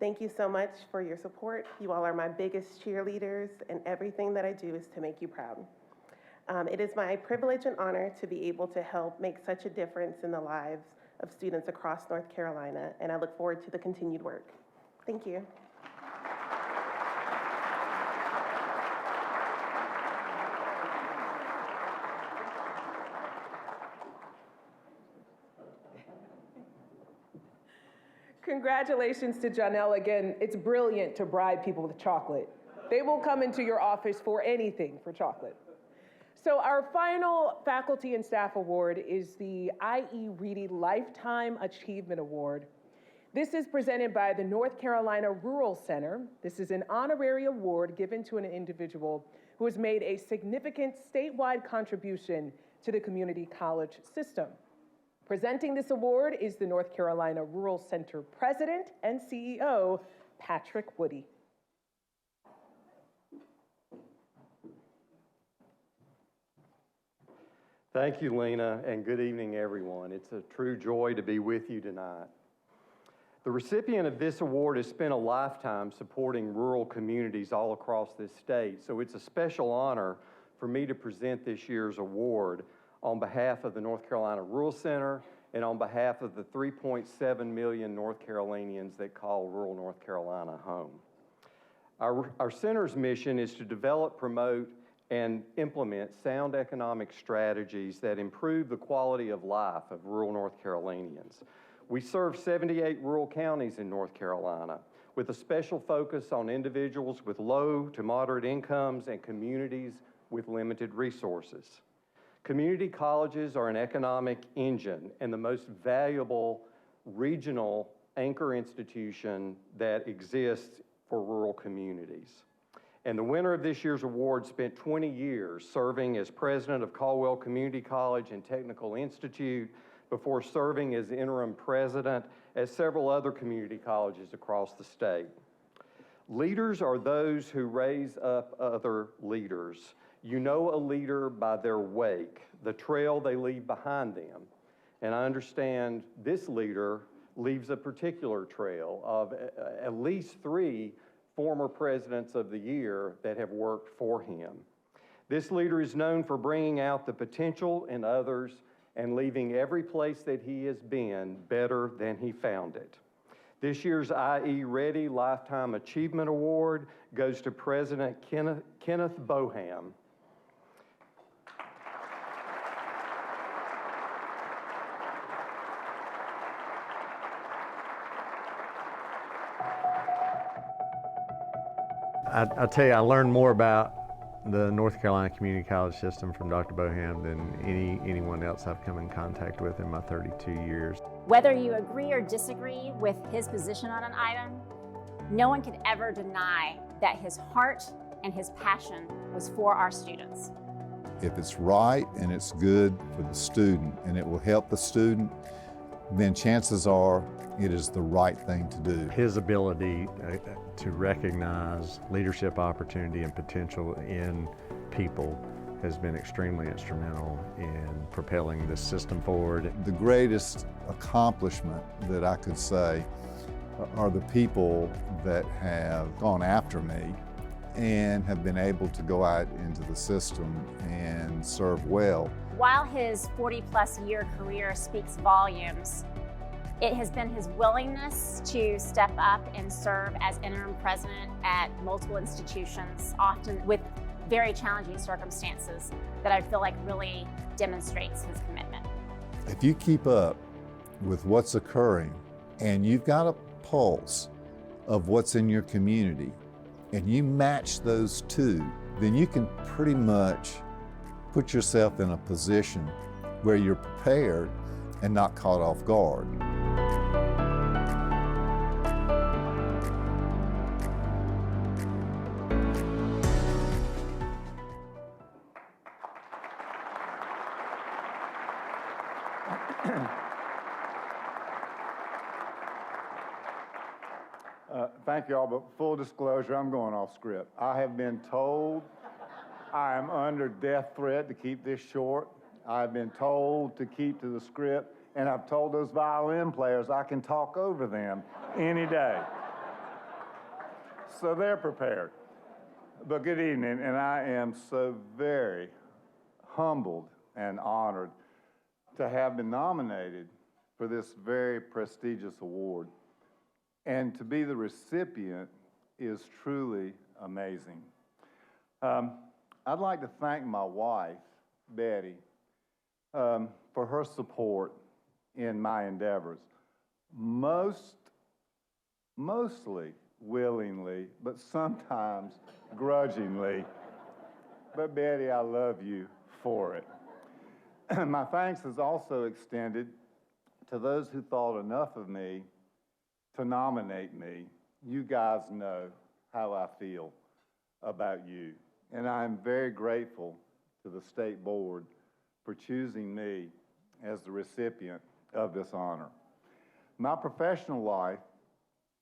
thank you so much for your support. You all are my biggest cheerleaders, and everything that I do is to make you proud. It is my privilege and honor to be able to help make such a difference in the lives of students across North Carolina, and I look forward to the continued work. Thank you. Congratulations to Jonnell again. It's brilliant to bribe people with chocolate. They will come into your office for anything for chocolate. So our final faculty and staff award is the I.E. Reedy Lifetime Achievement Award. This is presented by the North Carolina Rural Center. This is an honorary award given to an individual who has made a significant statewide contribution to the community college system. Presenting this award is the North Carolina Rural Center President and CEO, Patrick Woody. Thank you, Lena, and good evening, everyone. It's a true joy to be with you tonight. The recipient of this award has spent a lifetime supporting rural communities all across this state, so it's a special honor for me to present this year's award on behalf of the North Carolina Rural Center and on behalf of the 3.7 million North Carolinians that call rural North Carolina home. Our center's mission is to develop, promote, and implement sound economic strategies that improve the quality of life of rural North Carolinians. We serve 78 rural counties in North Carolina with a special focus on individuals with low to moderate incomes and communities with limited resources. Community colleges are an economic engine and the most valuable regional anchor institution that exists for rural communities. And the winner of this year's award spent 20 years serving as president of Caldwell Community College and Technical Institute before serving as interim president at several other community colleges across the state. Leaders are those who raise up other leaders. You know a leader by their wake, the trail they leave behind them. And I understand this leader leaves a particular trail of at least 3 former presidents of the year that have worked for him. This leader is known for bringing out the potential in others and leaving every place that he has been better than he found it. This year's I.E. Ready Lifetime Achievement Award goes to President Kenneth Boham. I tell you, I learned more about the North Carolina Community College system from Dr. Boham than anyone else I've come in contact with in my 32 years. Whether you agree or disagree with his position on an item, no one could ever deny that his heart and his passion was for our students. If it's right and it's good for the student and it will help the student, then chances are it is the right thing to do. His ability to recognize leadership opportunity and potential in people has been extremely instrumental in propelling this system forward. The greatest accomplishment that I could say are the people that have gone after me and have been able to go out into the system and serve well. While his 40-plus year career speaks volumes, it has been his willingness to step up and serve as interim president at multiple institutions, often with very challenging circumstances, that I feel like really demonstrates his commitment. If you keep up with what's occurring and you've got a pulse of what's in your community and you match those two, then you can pretty much put yourself in a position where you're prepared and not caught off guard. Thank you all, but full disclosure, I'm going off script. I have been told I am under death threat to keep this short. I've been told to keep to the script, and I've told those violin players I can talk over them any day. So they're prepared. But good evening, and I am so very humbled and honored to have been nominated for this very prestigious award. And to be the recipient is truly amazing. I'd like to thank my wife, Betty, for her support in my endeavors. Mostly willingly, but sometimes grudgingly. But Betty, I love you for it. My thanks is also extended to those who thought enough of me to nominate me. You guys know how I feel about you, and I'm very grateful to the State Board for choosing me as the recipient of this honor. My professional life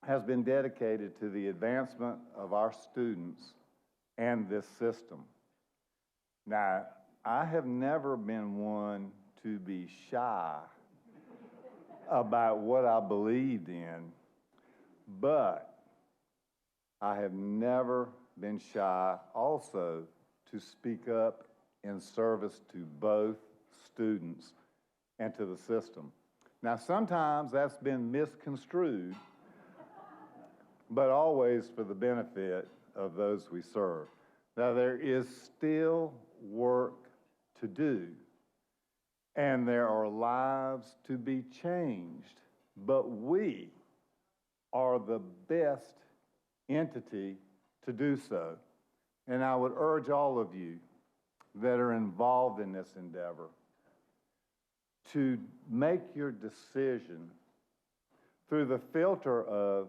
has been dedicated to the advancement of our students and this system. Now, I have never been one to be shy about what I believed in, but I have never been shy also to speak up in service to both students and to the system. Now, sometimes that's been misconstrued, but always for the benefit of those we serve. Now, there is still work to do, and there are lives to be changed, but we are the best entity to do so. And I would urge all of you that are involved in this endeavor to make your decision through the filter of,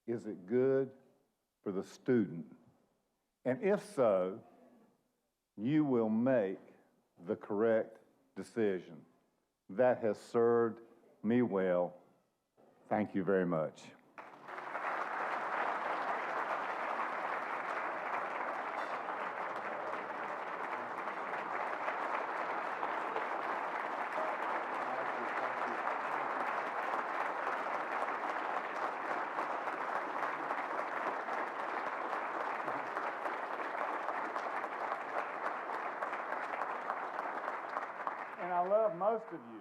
is it good for the student? And if so, you will make the correct decision. That has served me well. Thank you very much. And I love most of you.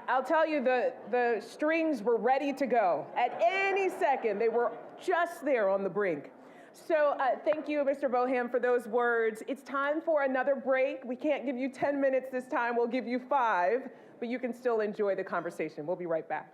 I'll tell you, the strings were ready to go. At any second, they were just there on the brink. So thank you, Mr. Boham, for those words. It's time for another break. We can't give you 10 minutes this time. We'll give you 5, but you can still enjoy the conversation. We'll be right back.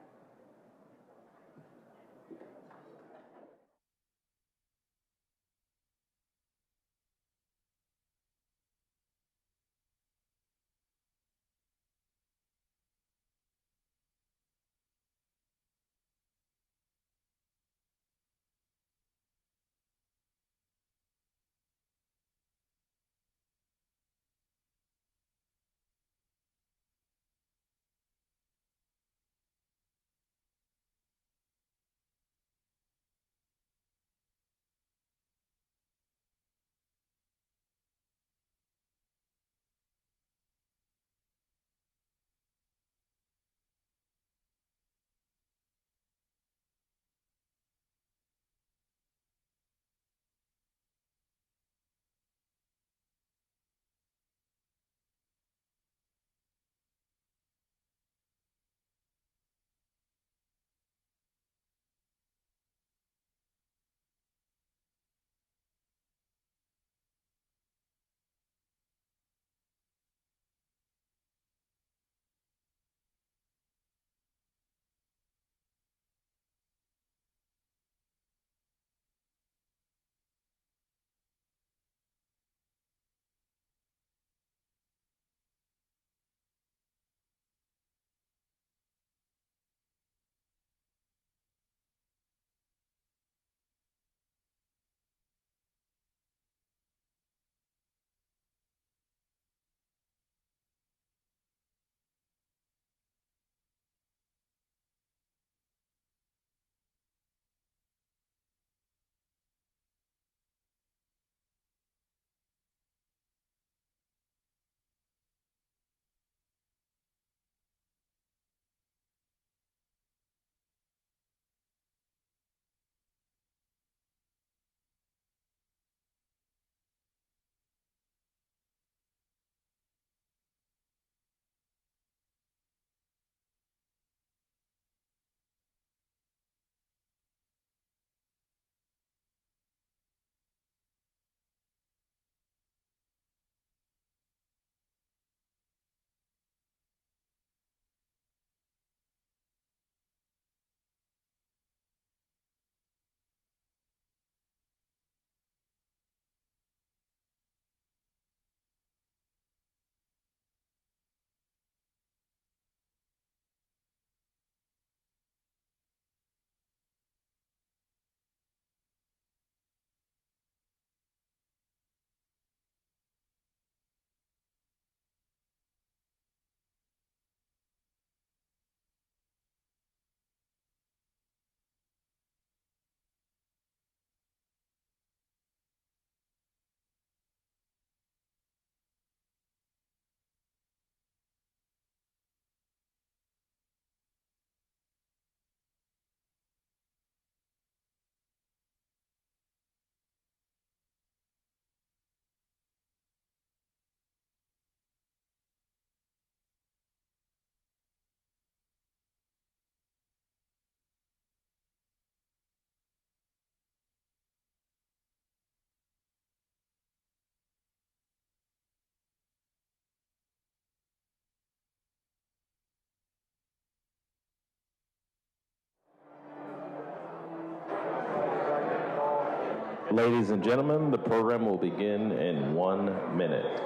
Ladies and gentlemen, the program will begin in 1 minute.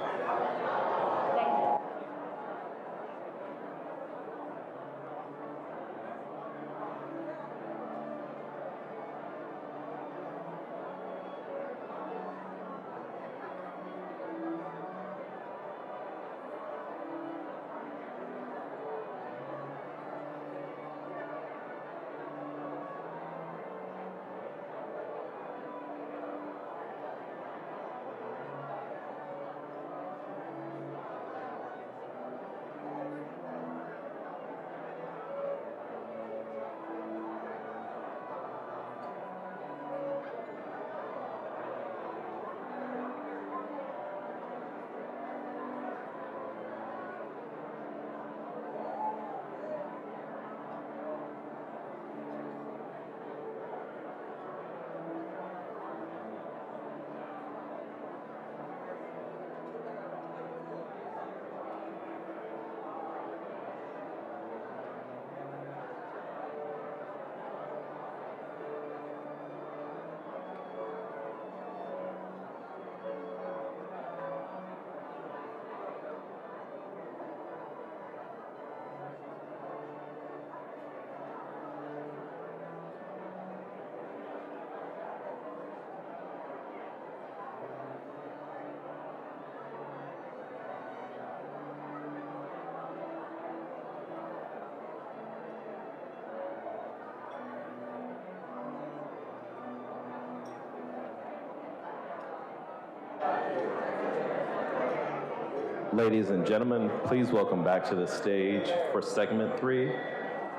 Ladies and gentlemen, please welcome back to the stage for segment 3,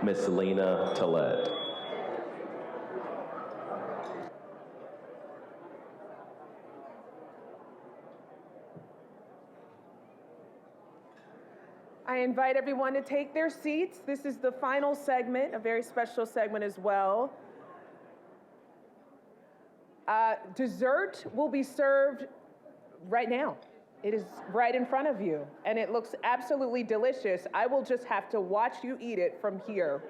Miss Lena Tillett. I invite everyone to take their seats. This is the final segment, a very special segment as well. Dessert will be served right now. It is right in front of you, and it looks absolutely delicious. I will just have to watch you eat it from here.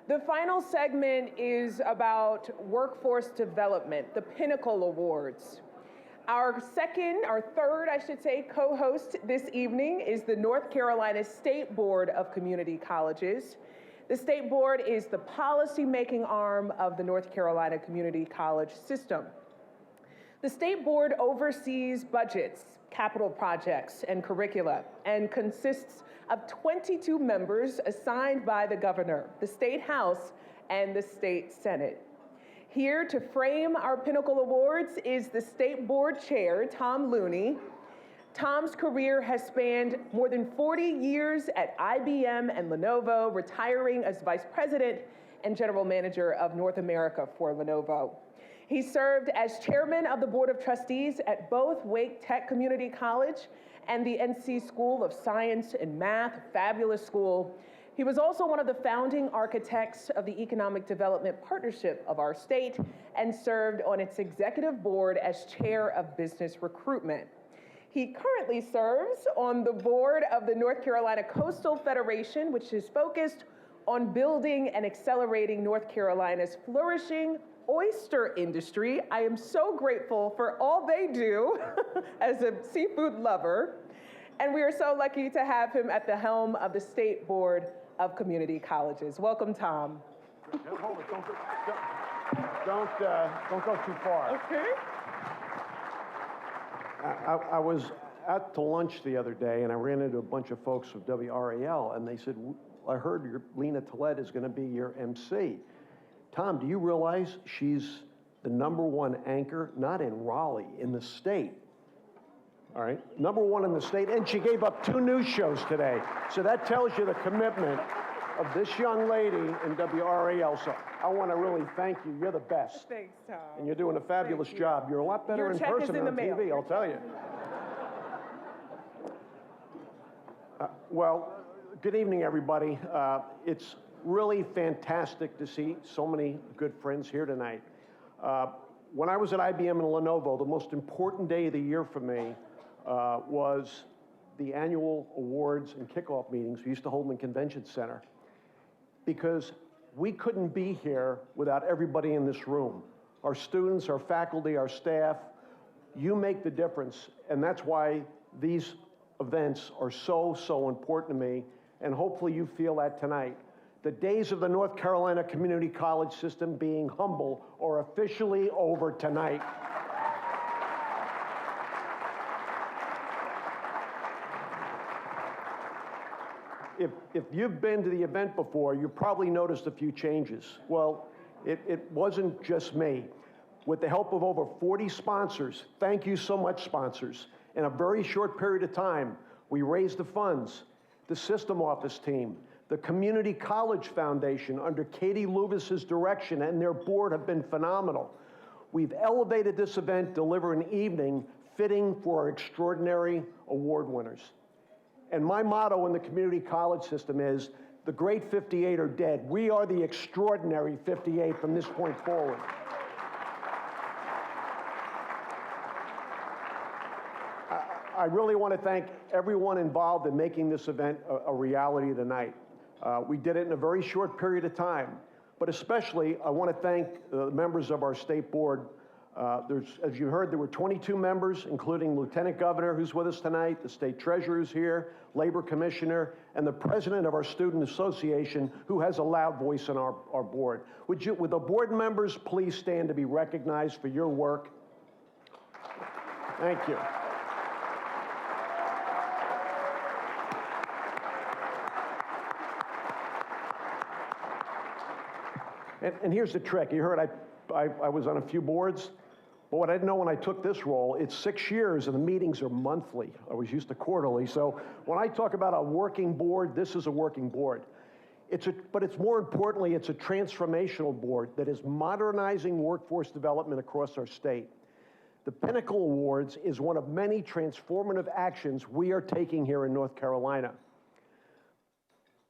The final segment is about workforce development, the Pinnacle Awards. Our third, co-host this evening is the North Carolina State Board of Community Colleges. The State Board is the policy-making arm of the North Carolina Community College system. The State Board oversees budgets, capital projects, and curricula, and consists of 22 members assigned by the governor, the State House, and the State Senate. Here to frame our Pinnacle Awards is the State Board Chair, Tom Looney. Tom's career has spanned more than 40 years at IBM and Lenovo, retiring as Vice President and General Manager of North America for Lenovo. He served as chairman of the Board of Trustees at both Wake Tech Community College and the NC School of Science and Math, fabulous school. He was also one of the founding architects of the Economic Development Partnership of our state and served on its executive board as chair of business recruitment. He currently serves on the board of the North Carolina Coastal Federation, which is focused on building and accelerating North Carolina's flourishing oyster industry. I am so grateful for all they do as a seafood lover. And we are so lucky to have him at the helm of the State Board of Community Colleges. Welcome, Tom. Hold it, don't go too far. Okay. I was at lunch the other day, and I ran into a bunch of folks from WRAL, and they said, I heard Lena Tillett is going to be your MC. Tom, do you realize she's the #1 anchor, not in Raleigh, in the state? All right, #1 in the state, and she gave up 2 news shows today. So that tells you the commitment of this young lady in WRAL. So I want to really thank you. You're the best. Thanks, Tom. And you're doing a fabulous job. You're a lot better in person than on TV, I'll tell you. Well, good evening, everybody. It's really fantastic to see so many good friends here tonight. When I was at IBM and Lenovo, the most important day of the year for me was the annual awards and kickoff meetings we used to hold in the Convention Center, because we couldn't be here without everybody in this room our students, our faculty, our staff. You make the difference, and that's why these events are so, so important to me, and hopefully you feel that tonight. The days of the North Carolina Community College system being humble are officially over tonight. If you've been to the event before, you probably noticed a few changes. Well, it wasn't just me. With the help of over 40 sponsors, thank you so much, sponsors. In a very short period of time, we raised the funds, the system office team, the Community College Foundation under Katie Luvis's direction and their board have been phenomenal. We've elevated this event, deliver an evening fitting for our extraordinary award winners. And my motto in the community college system is, the great 58 are dead. We are the extraordinary 58 from this point forward. I really want to thank everyone involved in making this event a reality tonight. We did it in a very short period of time, but especially I want to thank the members of our state board. As you heard, there were 22 members, including Lieutenant Governor, who's with us tonight, the state treasurer is here, labor commissioner, and the president of our student association, who has a loud voice in our board. Would the board members please stand to be recognized for your work? Thank you. And here's the trick. You heard I was on a few boards, but what I didn't know when I took this role, it's 6 years and the meetings are monthly. I was used to quarterly. So when I talk about a working board, this is a working board. But it's more importantly, it's a transformational board that is modernizing workforce development across our state. The Pinnacle Awards is one of many transformative actions we are taking here in North Carolina.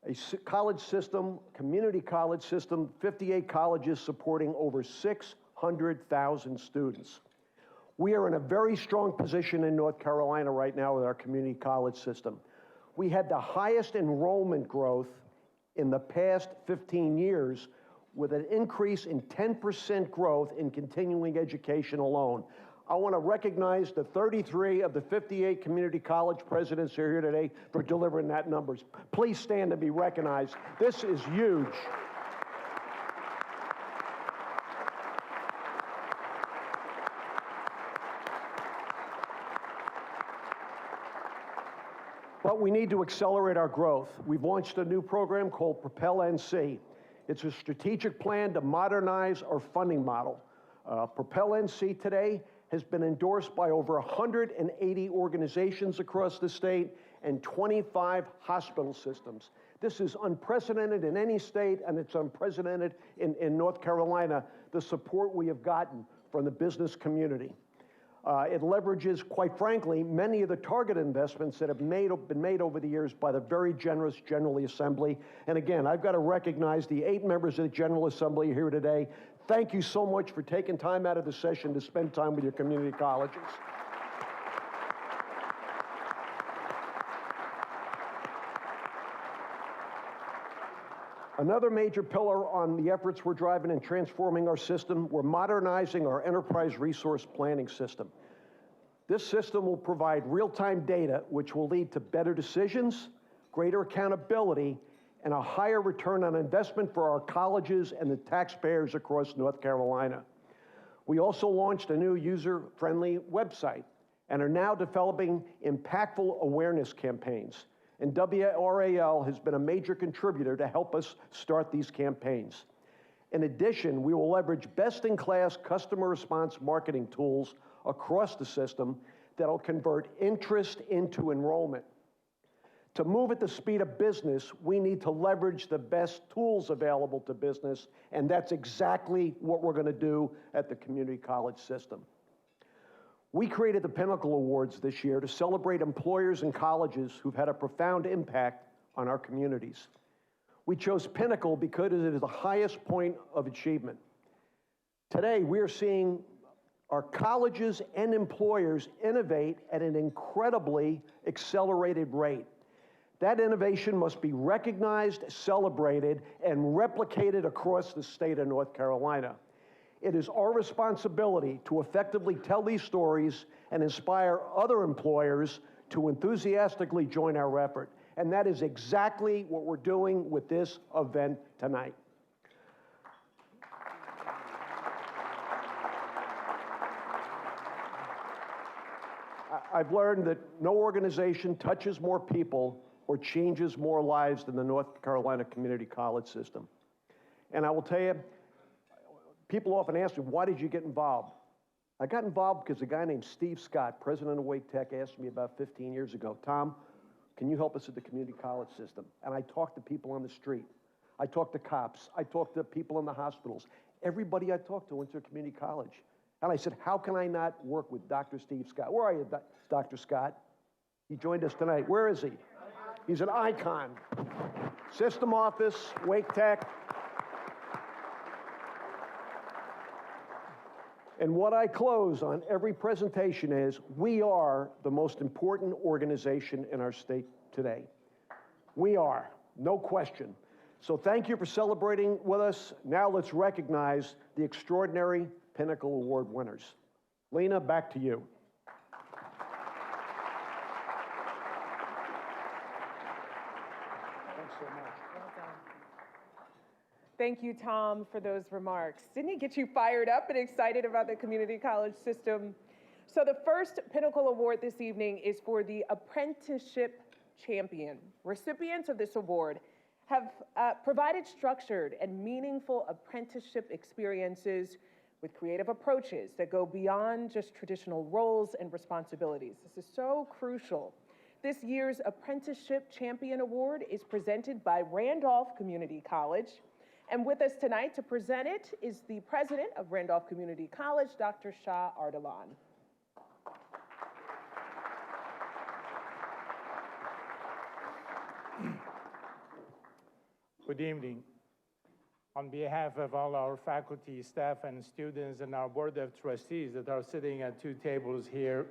A college system, community college system, 58 colleges supporting over 600,000 students. We are in a very strong position in North Carolina right now with our community college system. We had the highest enrollment growth in the past 15 years with an increase in 10% growth in continuing education alone. I want to recognize the 33 of the 58 community college presidents who are here today for delivering that numbers. Please stand to be recognized. This is huge. But we need to accelerate our growth. We've launched a new program called Propel NC. It's a strategic plan to modernize our funding model. Propel NC today has been endorsed by over 180 organizations across the state and 25 hospital systems. This is unprecedented in any state, and it's unprecedented in North Carolina, the support we have gotten from the business community. It leverages, quite frankly, many of the target investments that have been made over the years by the very generous General Assembly. And again, I've got to recognize the 8 members of the General Assembly here today. Thank you so much for taking time out of the session to spend time with your community colleges. Another major pillar on the efforts we're driving in transforming our system, we're modernizing our enterprise resource planning system. This system will provide real-time data, which will lead to better decisions, greater accountability, and a higher return on investment for our colleges and the taxpayers across North Carolina. We also launched a new user-friendly website and are now developing impactful awareness campaigns. And WRAL has been a major contributor to help us start these campaigns. In addition, we will leverage best-in-class customer response marketing tools across the system that'll convert interest into enrollment. To move at the speed of business, we need to leverage the best tools available to business, and that's exactly what we're going to do at the community college system. We created the Pinnacle Awards this year to celebrate employers and colleges who've had a profound impact on our communities. We chose Pinnacle because it is the highest point of achievement. Today, we are seeing our colleges and employers innovate at an incredibly accelerated rate. That innovation must be recognized, celebrated, and replicated across the state of North Carolina. It is our responsibility to effectively tell these stories and inspire other employers to enthusiastically join our effort. And that is exactly what we're doing with this event tonight. I've learned that no organization touches more people or changes more lives than the North Carolina Community College system. And I will tell you, people often ask me, why did you get involved? I got involved because a guy named Steve Scott, president of Wake Tech, asked me about 15 years ago, Tom, can you help us with the community college system? And I talked to people on the street. I talked to cops. I talked to people in the hospitals. Everybody I talked to went to a community college. And I said, how can I not work with Dr. Steve Scott? Where are you, Dr. Scott? He joined us tonight. Where is he? He's an icon. System office, Wake Tech. And what I close on every presentation is, we are the most important organization in our state today. We are, no question. So thank you for celebrating with us. Now let's recognize the extraordinary Pinnacle Award winners. Lena, back to you. Thanks so much. Well done. Thank you, Tom, for those remarks. Didn't he get you fired up and excited about the community college system? So the first Pinnacle Award this evening is for the Apprenticeship Champion. Recipients of this award have provided structured and meaningful apprenticeship experiences with creative approaches that go beyond just traditional roles and responsibilities. This is so crucial. This year's Apprenticeship Champion Award is presented by Randolph Community College. And with us tonight to present it is the president of Randolph Community College, Dr. Shah Ardalan. Good evening. On behalf of all our faculty, staff, and students, and our board of trustees that are sitting at two tables here,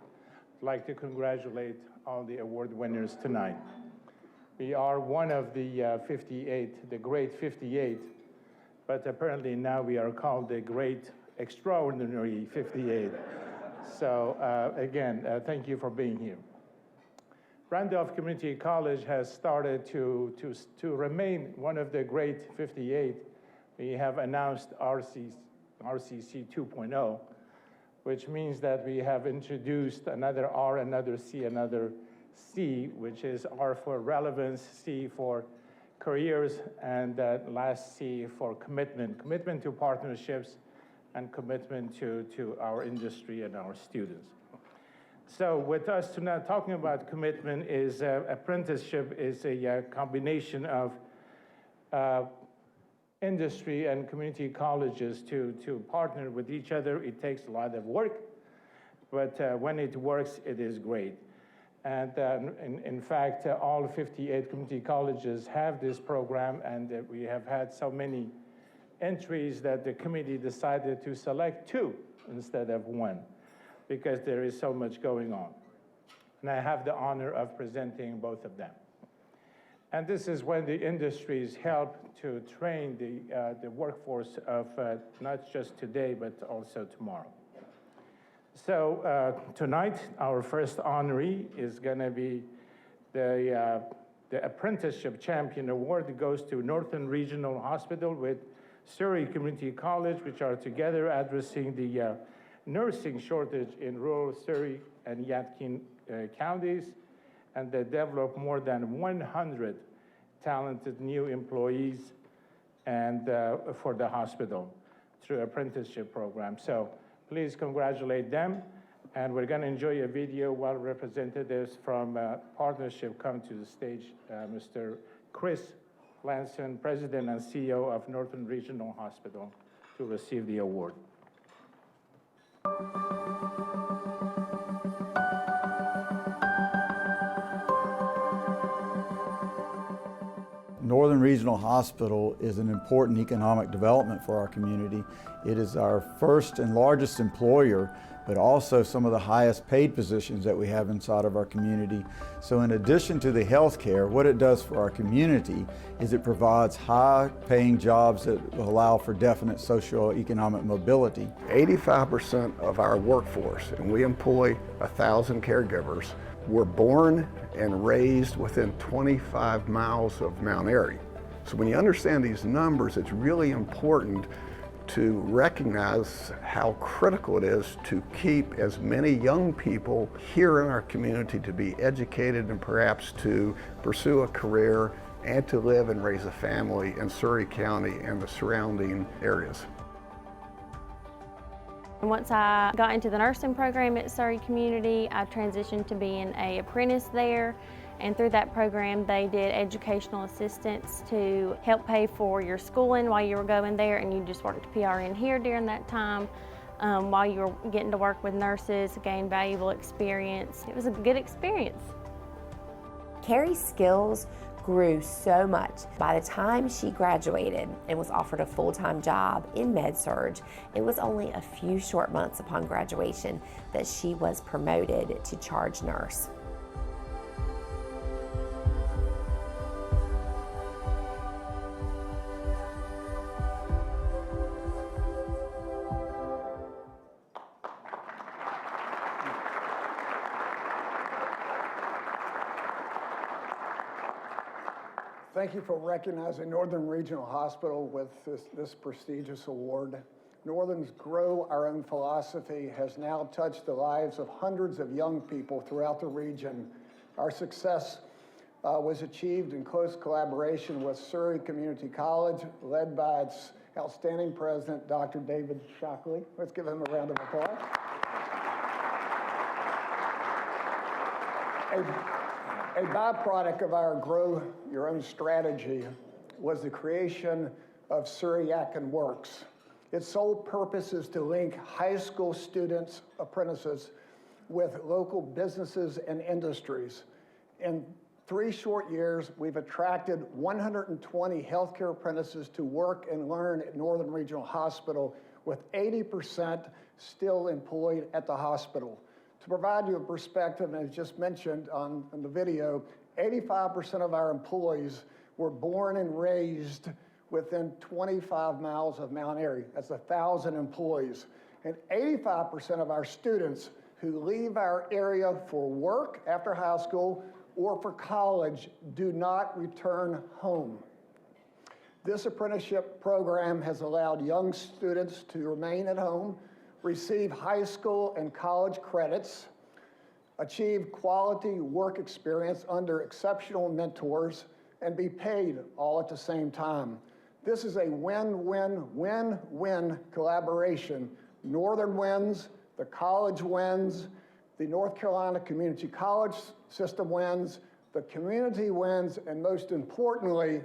I'd like to congratulate all the award winners tonight. We are one of the 58, the great 58, but apparently now we are called the great extraordinary 58. So again, thank you for being here. Randolph Community College has started to remain one of the great 58. We have announced RCC 2.0, which means that we have introduced another R, another C, another C, which is R for relevance, C for careers, and last C for commitment. Commitment to partnerships and commitment to our industry and our students. So with us tonight, talking about commitment is apprenticeship is a combination of industry and community colleges to partner with each other. It takes a lot of work, but when it works, it is great. And in fact, all 58 community colleges have this program, and we have had so many entries that the committee decided to select 2 instead of 1, because there is so much going on. And I have the honor of presenting both of them. And this is when the industries help to train the workforce of not just today, but also tomorrow. So tonight, our first honoree is gonna be the Apprenticeship Champion Award that goes to Northern Regional Hospital with Surry Community College, which are together addressing the nursing shortage in rural Surry and Yadkin counties, and they develop more than 100 talented new employees and for the hospital through apprenticeship program. So please congratulate them, and we're gonna enjoy a video while representatives from partnership come to the stage. Mr. Chris Lanson, President and CEO of Northern Regional Hospital, to receive the award. Northern Regional Hospital is an important economic development for our community. It is our first and largest employer but also some of the highest paid positions that we have inside of our community. So in addition to the health care, what it does for our community is it provides high paying jobs that allow for definite socioeconomic mobility. 85% of our workforce, and we employ 1,000 caregivers, were born and raised within 25 miles of Mount Airy. So when you understand these numbers, it's really important to recognize how critical it is to keep as many young people here in our community to be educated and perhaps to pursue a career and to live and raise a family in Surry County and the surrounding areas. Once I got into the nursing program at Surry Community, I transitioned to being an apprentice there. And through that program, they did educational assistance to help pay for your schooling while you were going there, and you just worked PRN here during that time while you were getting to work with nurses, gain valuable experience. It was a good experience. Cary's skills grew so much. By the time she graduated and was offered a full-time job in med-surg, it was only a few short months upon graduation that she was promoted to charge nurse. Thank you for recognizing Northern Regional Hospital with this prestigious award. Northern's Grow Our Own philosophy has now touched the lives of hundreds of young people throughout the region. Our success was achieved in close collaboration with Surry Community College, led by its outstanding president, Dr. David Shockley. Let's give him a round of applause. A byproduct of our Grow Your Own strategy was the creation of Surry Yadkin Works. Its sole purpose is to link high school students, apprentices, with local businesses and industries. In 3 short years, we've attracted 120 healthcare apprentices to work and learn at Northern Regional Hospital, with 80% still employed at the hospital. To provide you a perspective, and as just mentioned on the video, 85% of our employees were born and raised within 25 miles of Mount Airy. That's 1,000 employees. And 85% of our students who leave our area for work after high school or for college do not return home. This apprenticeship program has allowed young students to remain at home, receive high school and college credits, achieve quality work experience under exceptional mentors, and be paid all at the same time. This is a win-win-win-win collaboration. Northern wins, the college wins, the North Carolina Community College system wins, the community wins, and most importantly,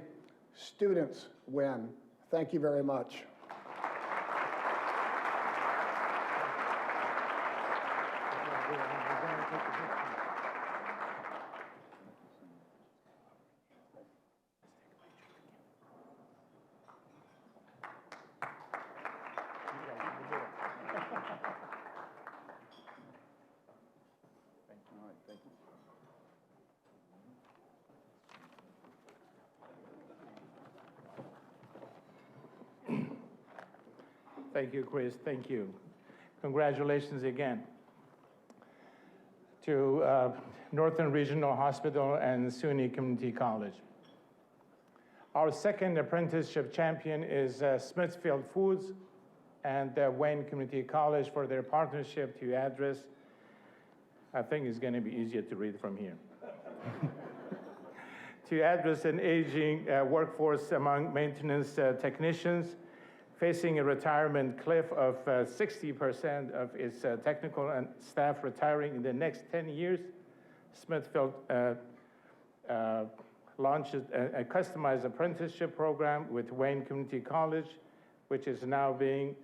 students win. Thank you very much. Thank you, Chris. Thank you. Congratulations again to Northern Regional Hospital and SUNY Community College. Our second apprenticeship champion is Smithfield Foods and Wayne Community College for their partnership to address, I think it's going to be easier to read from here, to address an aging workforce among maintenance technicians facing a retirement cliff of 60% of its technical and staff retiring in the next 10 years. Smithfield launched a customized apprenticeship program with Wayne Community College, which is now being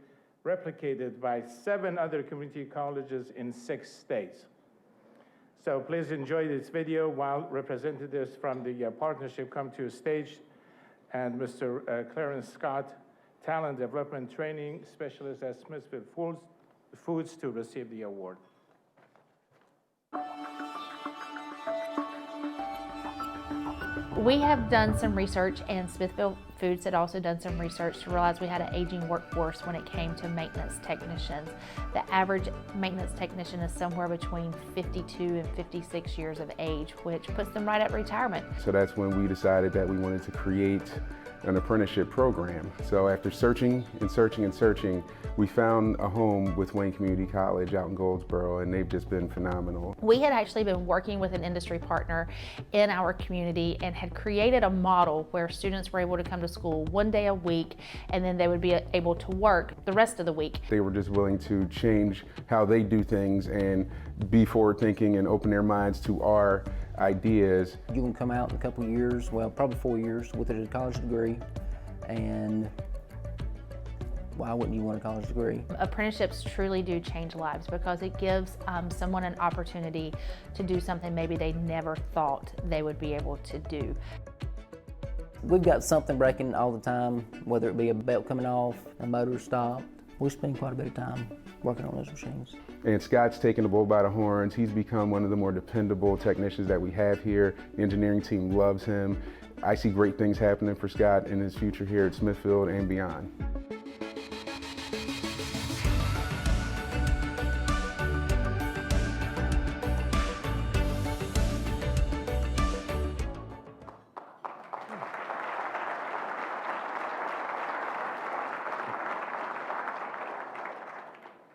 replicated by 7 other community colleges in 6 states. So please enjoy this video while representatives from the partnership come to the stage, and Mr. Clarence Scott, Talent Development Training Specialist at Smithfield Foods, foods to receive the award. We have done some research, and Smithfield Foods had also done some research to realize we had an aging workforce when it came to maintenance technicians. The average maintenance technician is somewhere between 52 and 56 years of age, which puts them right at retirement. So that's when we decided that we wanted to create an apprenticeship program. So after searching and searching and searching, we found a home with Wayne Community College out in Goldsboro, and they've just been phenomenal. We had actually been working with an industry partner in our community and had created a model where students were able to come to school 1 day a week, and then they would be able to work the rest of the week. They were just willing to change how they do things and be forward thinking and open their minds to our ideas. You can come out in a couple of years, well, probably 4 years with a college degree, and why wouldn't you want a college degree? Apprenticeships truly do change lives because it gives someone an opportunity to do something maybe they never thought they would be able to do. We've got something breaking all the time, whether it be a belt coming off, a motor stopped. We spend quite a bit of time working on those machines. And Scott's taken the bull by the horns. He's become one of the more dependable technicians that we have here. The engineering team loves him. I see great things happening for Scott in his future here at Smithfield and beyond.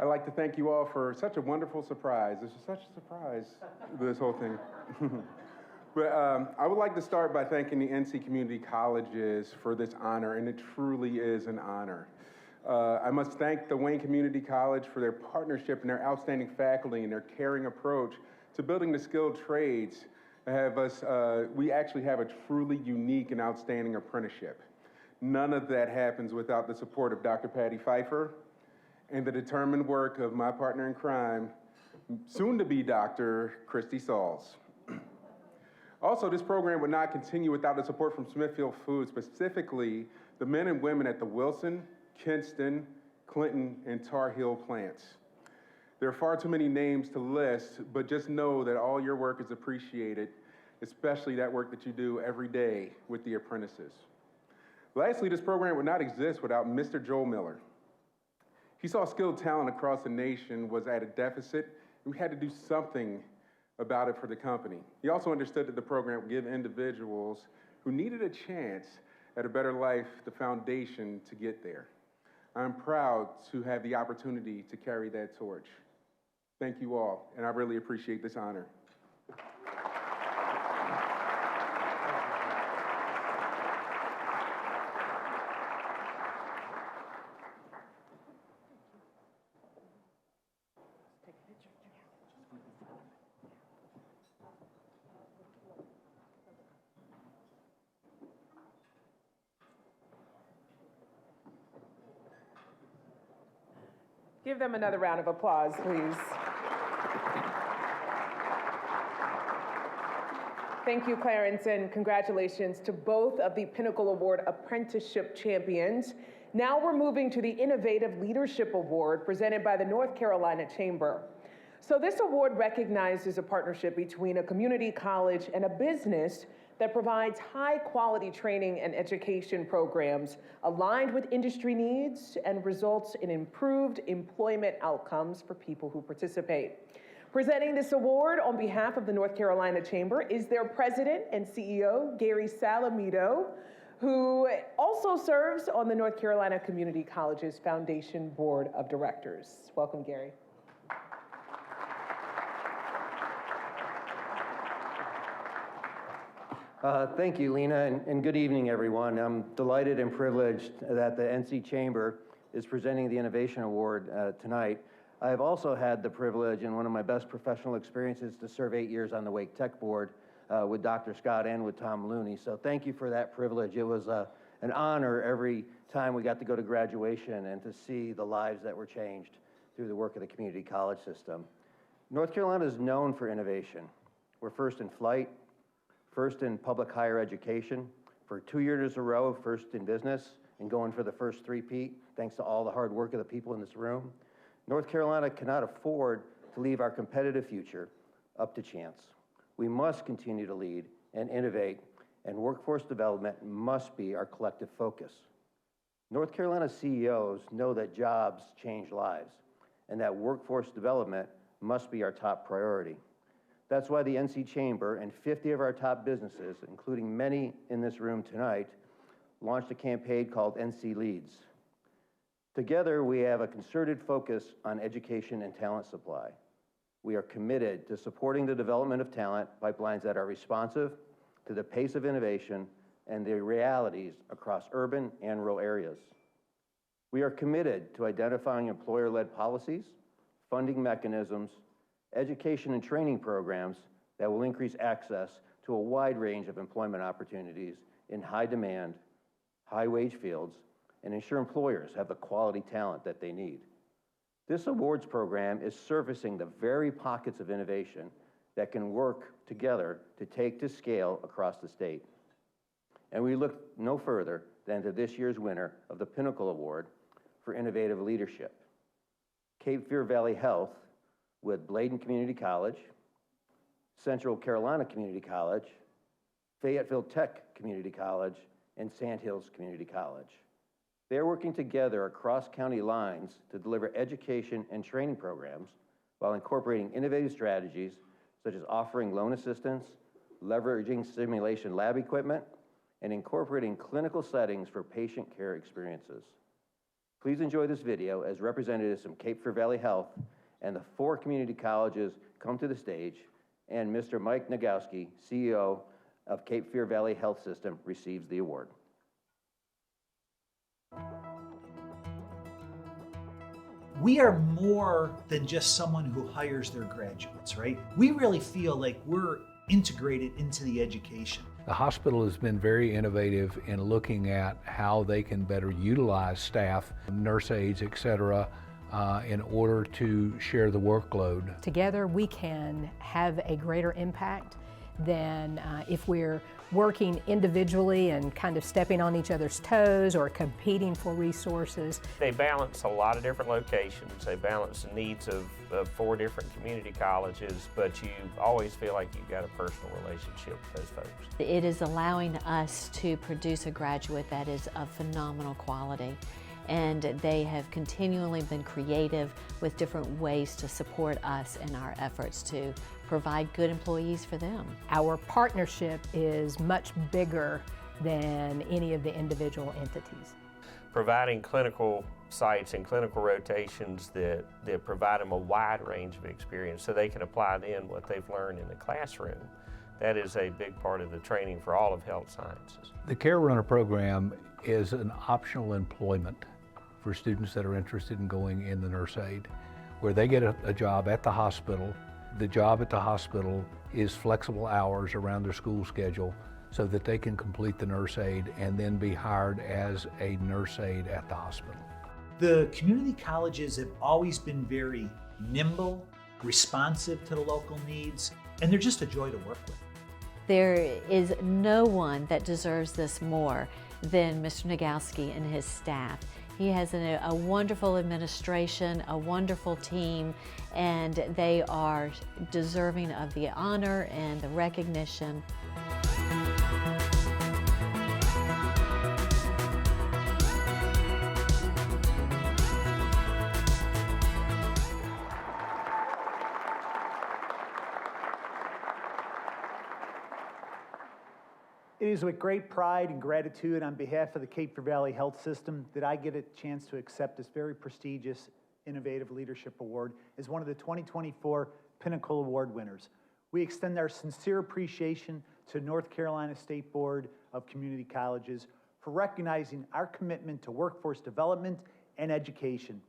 I'd like to thank you all for such a wonderful surprise. This is such a surprise, this whole thing. But I would like to start by thanking the NC Community Colleges for this honor, and it truly is an honor. I must thank the Wayne Community College for their partnership and their outstanding faculty and their caring approach to building the skilled trades. We actually have a truly unique and outstanding apprenticeship. None of that happens without the support of Dr. Patty Pfeiffer and the determined work of my partner in crime, soon to be Dr. Christy Sauls. Also, this program would not continue without the support from Smithfield Foods, specifically the men and women at the Wilson, Kinston, Clinton, and Tar Heel plants. There are far too many names to list, but just know that all your work is appreciated, especially that work that you do every day with the apprentices. Lastly, this program would not exist without Mr. Joel Miller. He saw skilled talent across the nation was at a deficit, and we had to do something about it for the company. He also understood that the program would give individuals who needed a chance at a better life the foundation to get there. I'm proud to have the opportunity to carry that torch. Thank you all, and I really appreciate this honor. Give them another round of applause, please. Thank you, Clarence, and congratulations to both of the Pinnacle Award Apprenticeship champions. Now we're moving to the Innovative Leadership Award presented by the North Carolina Chamber. So this award recognizes a partnership between a community college and a business that provides high-quality training and education programs aligned with industry needs and results in improved employment outcomes for people who participate. Presenting this award on behalf of the North Carolina Chamber is their president and CEO, Gary Salamito, who also serves on the North Carolina Community College's Foundation Board of Directors. Welcome, Gary. Thank you, Lena, and good evening, everyone. I'm delighted and privileged that the NC Chamber is presenting the Innovation Award tonight. I have also had the privilege and one of my best professional experiences to serve 8 years on the Wake Tech Board with Dr. Scott and with Tom Looney. So thank you for that privilege. It was an honor every time we got to go to graduation and to see the lives that were changed through the work of the community college system. North Carolina is known for innovation. We're first in flight, first in public higher education, for 2 years in a row, first in business, and going for the first three-peat, thanks to all the hard work of the people in this room. North Carolina cannot afford to leave our competitive future up to chance. We must continue to lead and innovate, and workforce development must be our collective focus. North Carolina CEOs know that jobs change lives, and that workforce development must be our top priority. That's why the NC Chamber and 50 of our top businesses, including many in this room tonight, launched a campaign called NC Leads. Together, we have a concerted focus on education and talent supply. We are committed to supporting the development of talent pipelines that are responsive to the pace of innovation and the realities across urban and rural areas. We are committed to identifying employer-led policies, funding mechanisms, education and training programs that will increase access to a wide range of employment opportunities in high-demand, high-wage fields, and ensure employers have the quality talent that they need. This awards program is surfacing the very pockets of innovation that can work together to take to scale across the state. And we look no further than to this year's winner of the Pinnacle Award for Innovative Leadership. Cape Fear Valley Health with Bladen Community College, Central Carolina Community College, Fayetteville Tech Community College, and Sandhills Community College. They're working together across county lines to deliver education and training programs while incorporating innovative strategies such as offering loan assistance, leveraging simulation lab equipment, and incorporating clinical settings for patient care experiences. Please enjoy this video as representatives from Cape Fear Valley Health and the 4 community colleges come to the stage, and Mr. Mike Nagowski, CEO of Cape Fear Valley Health System, receives the award. We are more than just someone who hires their graduates, right? We really feel like we're integrated into the education. The hospital has been very innovative in looking at how they can better utilize staff, nurse aides, et cetera, in order to share the workload. Together we can have a greater impact than if we're working individually and kind of stepping on each other's toes or competing for resources. They balance a lot of different locations. They balance the needs of 4 different community colleges, but you always feel like you've got a personal relationship with those folks. It is allowing us to produce a graduate that is of phenomenal quality. And they have continually been creative with different ways to support us in our efforts to provide good employees for them. Our partnership is much bigger than any of the individual entities. Providing clinical sites and clinical rotations that provide them a wide range of experience so they can apply then what they've learned in the classroom. That is a big part of the training for all of health sciences. The Care Runner program is an optional employment for students that are interested in going in the nurse aid, where they get a job at the hospital. The job at the hospital is flexible hours around their school schedule so that they can complete the nurse aid and then be hired as a nurse aide at the hospital. The community colleges have always been very nimble, responsive to the local needs, and they're just a joy to work with. There is no one that deserves this more than Mr. Nagowski and his staff. He has a wonderful administration, a wonderful team, and they are deserving of the honor and the recognition. It is with great pride and gratitude on behalf of the Cape Fear Valley Health System that I get a chance to accept this very prestigious Innovative Leadership Award as one of the 2024 Pinnacle Award winners. We extend our sincere appreciation to North Carolina State Board of Community Colleges for recognizing our commitment to workforce development and education.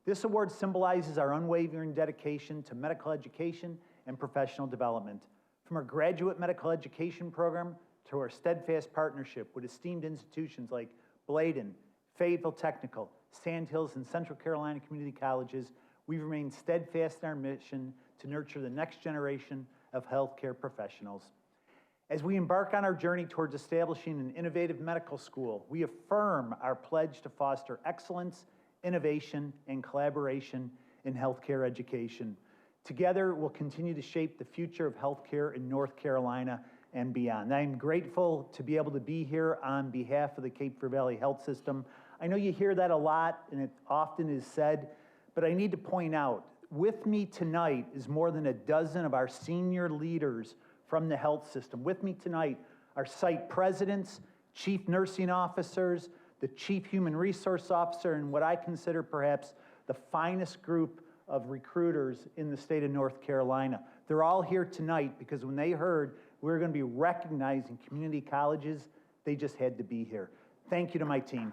This award symbolizes our unwavering dedication to medical education and professional development. From our graduate medical education program to our steadfast partnership with esteemed institutions like Bladen, Fayetteville Technical, Sandhills, and Central Carolina Community Colleges, we remain steadfast in our mission to nurture the next generation of healthcare professionals. As we embark on our journey towards establishing an innovative medical school, we affirm our pledge to foster excellence, innovation, and collaboration in healthcare education. Together, we'll continue to shape the future of healthcare in North Carolina and beyond. I'm grateful to be able to be here on behalf of the Cape Fear Valley Health System. I know you hear that a lot, and it often is said, but I need to point out, with me tonight is more than a dozen of our senior leaders from the health system. With me tonight are site presidents, chief nursing officers, the chief human resource officer, and what I consider perhaps the finest group of recruiters in the state of North Carolina. They're all here tonight because when they heard we were going to be recognizing community colleges, they just had to be here. Thank you to my team.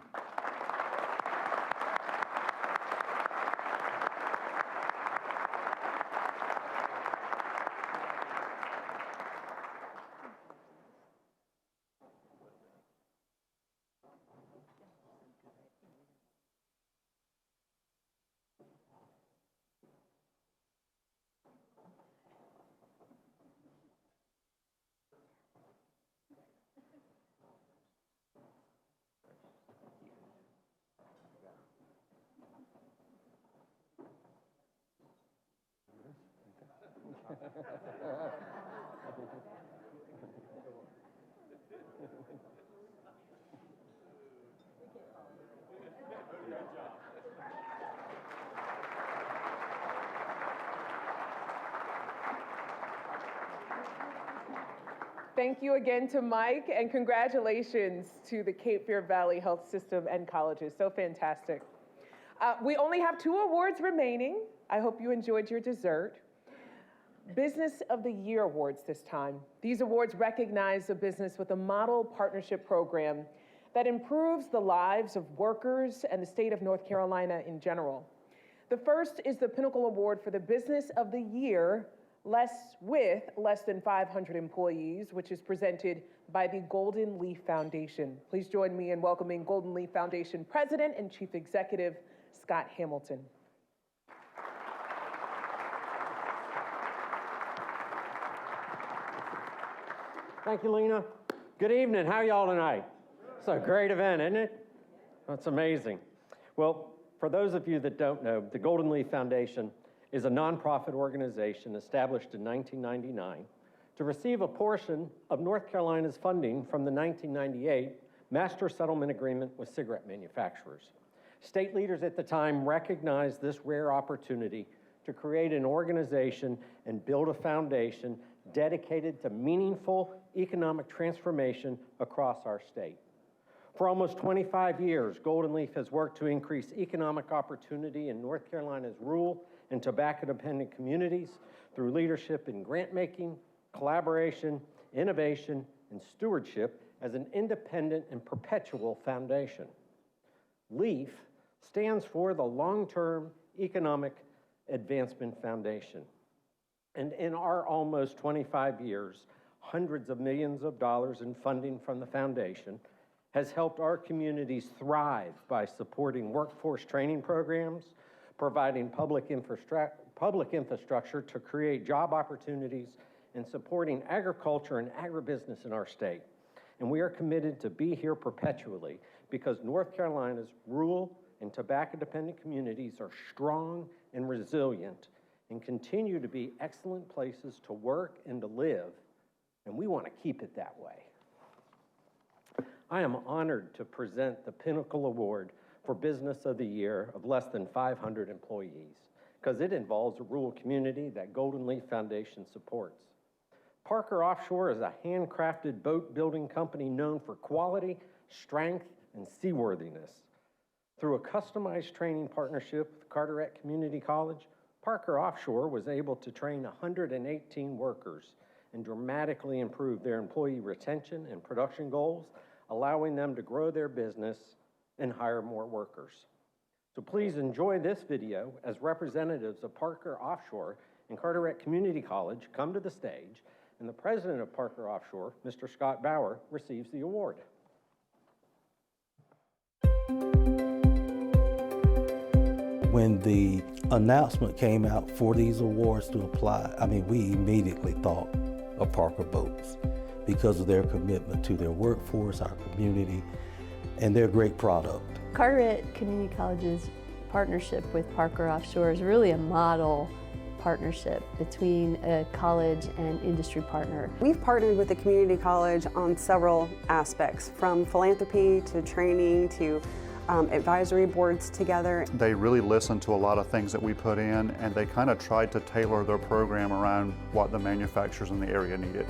Thank you again to Mike, and congratulations to the Cape Fear Valley Health System and colleges. So fantastic. We only have 2 awards remaining. I hope you enjoyed your dessert. Business of the Year awards this time. These awards recognize a business with a model partnership program that improves the lives of workers and the state of North Carolina in general. The first is the Pinnacle Award for the Business of the Year with less than 500 employees, which is presented by the Golden Leaf Foundation. Please join me in welcoming Golden Leaf Foundation President and Chief Executive, Scott Hamilton. Thank you, Lena. Good evening. How are y'all tonight? It's a great event, isn't it? That's amazing. Well, for those of you that don't know, the Golden Leaf Foundation is a nonprofit organization established in 1999 to receive a portion of North Carolina's funding from the 1998 Master Settlement Agreement with cigarette manufacturers. State leaders at the time recognized this rare opportunity to create an organization and build a foundation dedicated to meaningful economic transformation across our state. For almost 25 years, Golden Leaf has worked to increase economic opportunity in North Carolina's rural and tobacco-dependent communities through leadership in grant-making, collaboration, innovation, and stewardship as an independent and perpetual foundation. LEAF stands for the Long-Term Economic Advancement Foundation. And in our almost 25 years, hundreds of millions of dollars in funding from the foundation has helped our communities thrive by supporting workforce training programs, providing public infrastructure to create job opportunities, and supporting agriculture and agribusiness in our state. And we are committed to be here perpetually because North Carolina's rural and tobacco-dependent communities are strong and resilient and continue to be excellent places to work and to live, and we want to keep it that way. I am honored to present the Pinnacle Award for Business of the Year of less than 500 employees, because it involves a rural community that Golden Leaf Foundation supports. Parker Offshore is a handcrafted boat building company known for quality, strength, and seaworthiness. Through a customized training partnership with Carteret Community College, Parker Offshore was able to train 118 workers and dramatically improve their employee retention and production goals, allowing them to grow their business and hire more workers. So please enjoy this video as representatives of Parker Offshore and Carteret Community College come to the stage, and the president of Parker Offshore, Mr. Scott Bauer, receives the award. When the announcement came out for these awards to apply, I mean, we immediately thought of Parker Boats because of their commitment to their workforce, our community, and their great product. Carteret Community College's partnership with Parker Offshore is really a model partnership between a college and industry partner. We've partnered with the community college on several aspects, from philanthropy to training to advisory boards together. They really listened to a lot of things that we put in, and they kind of tried to tailor their program around what the manufacturers in the area needed.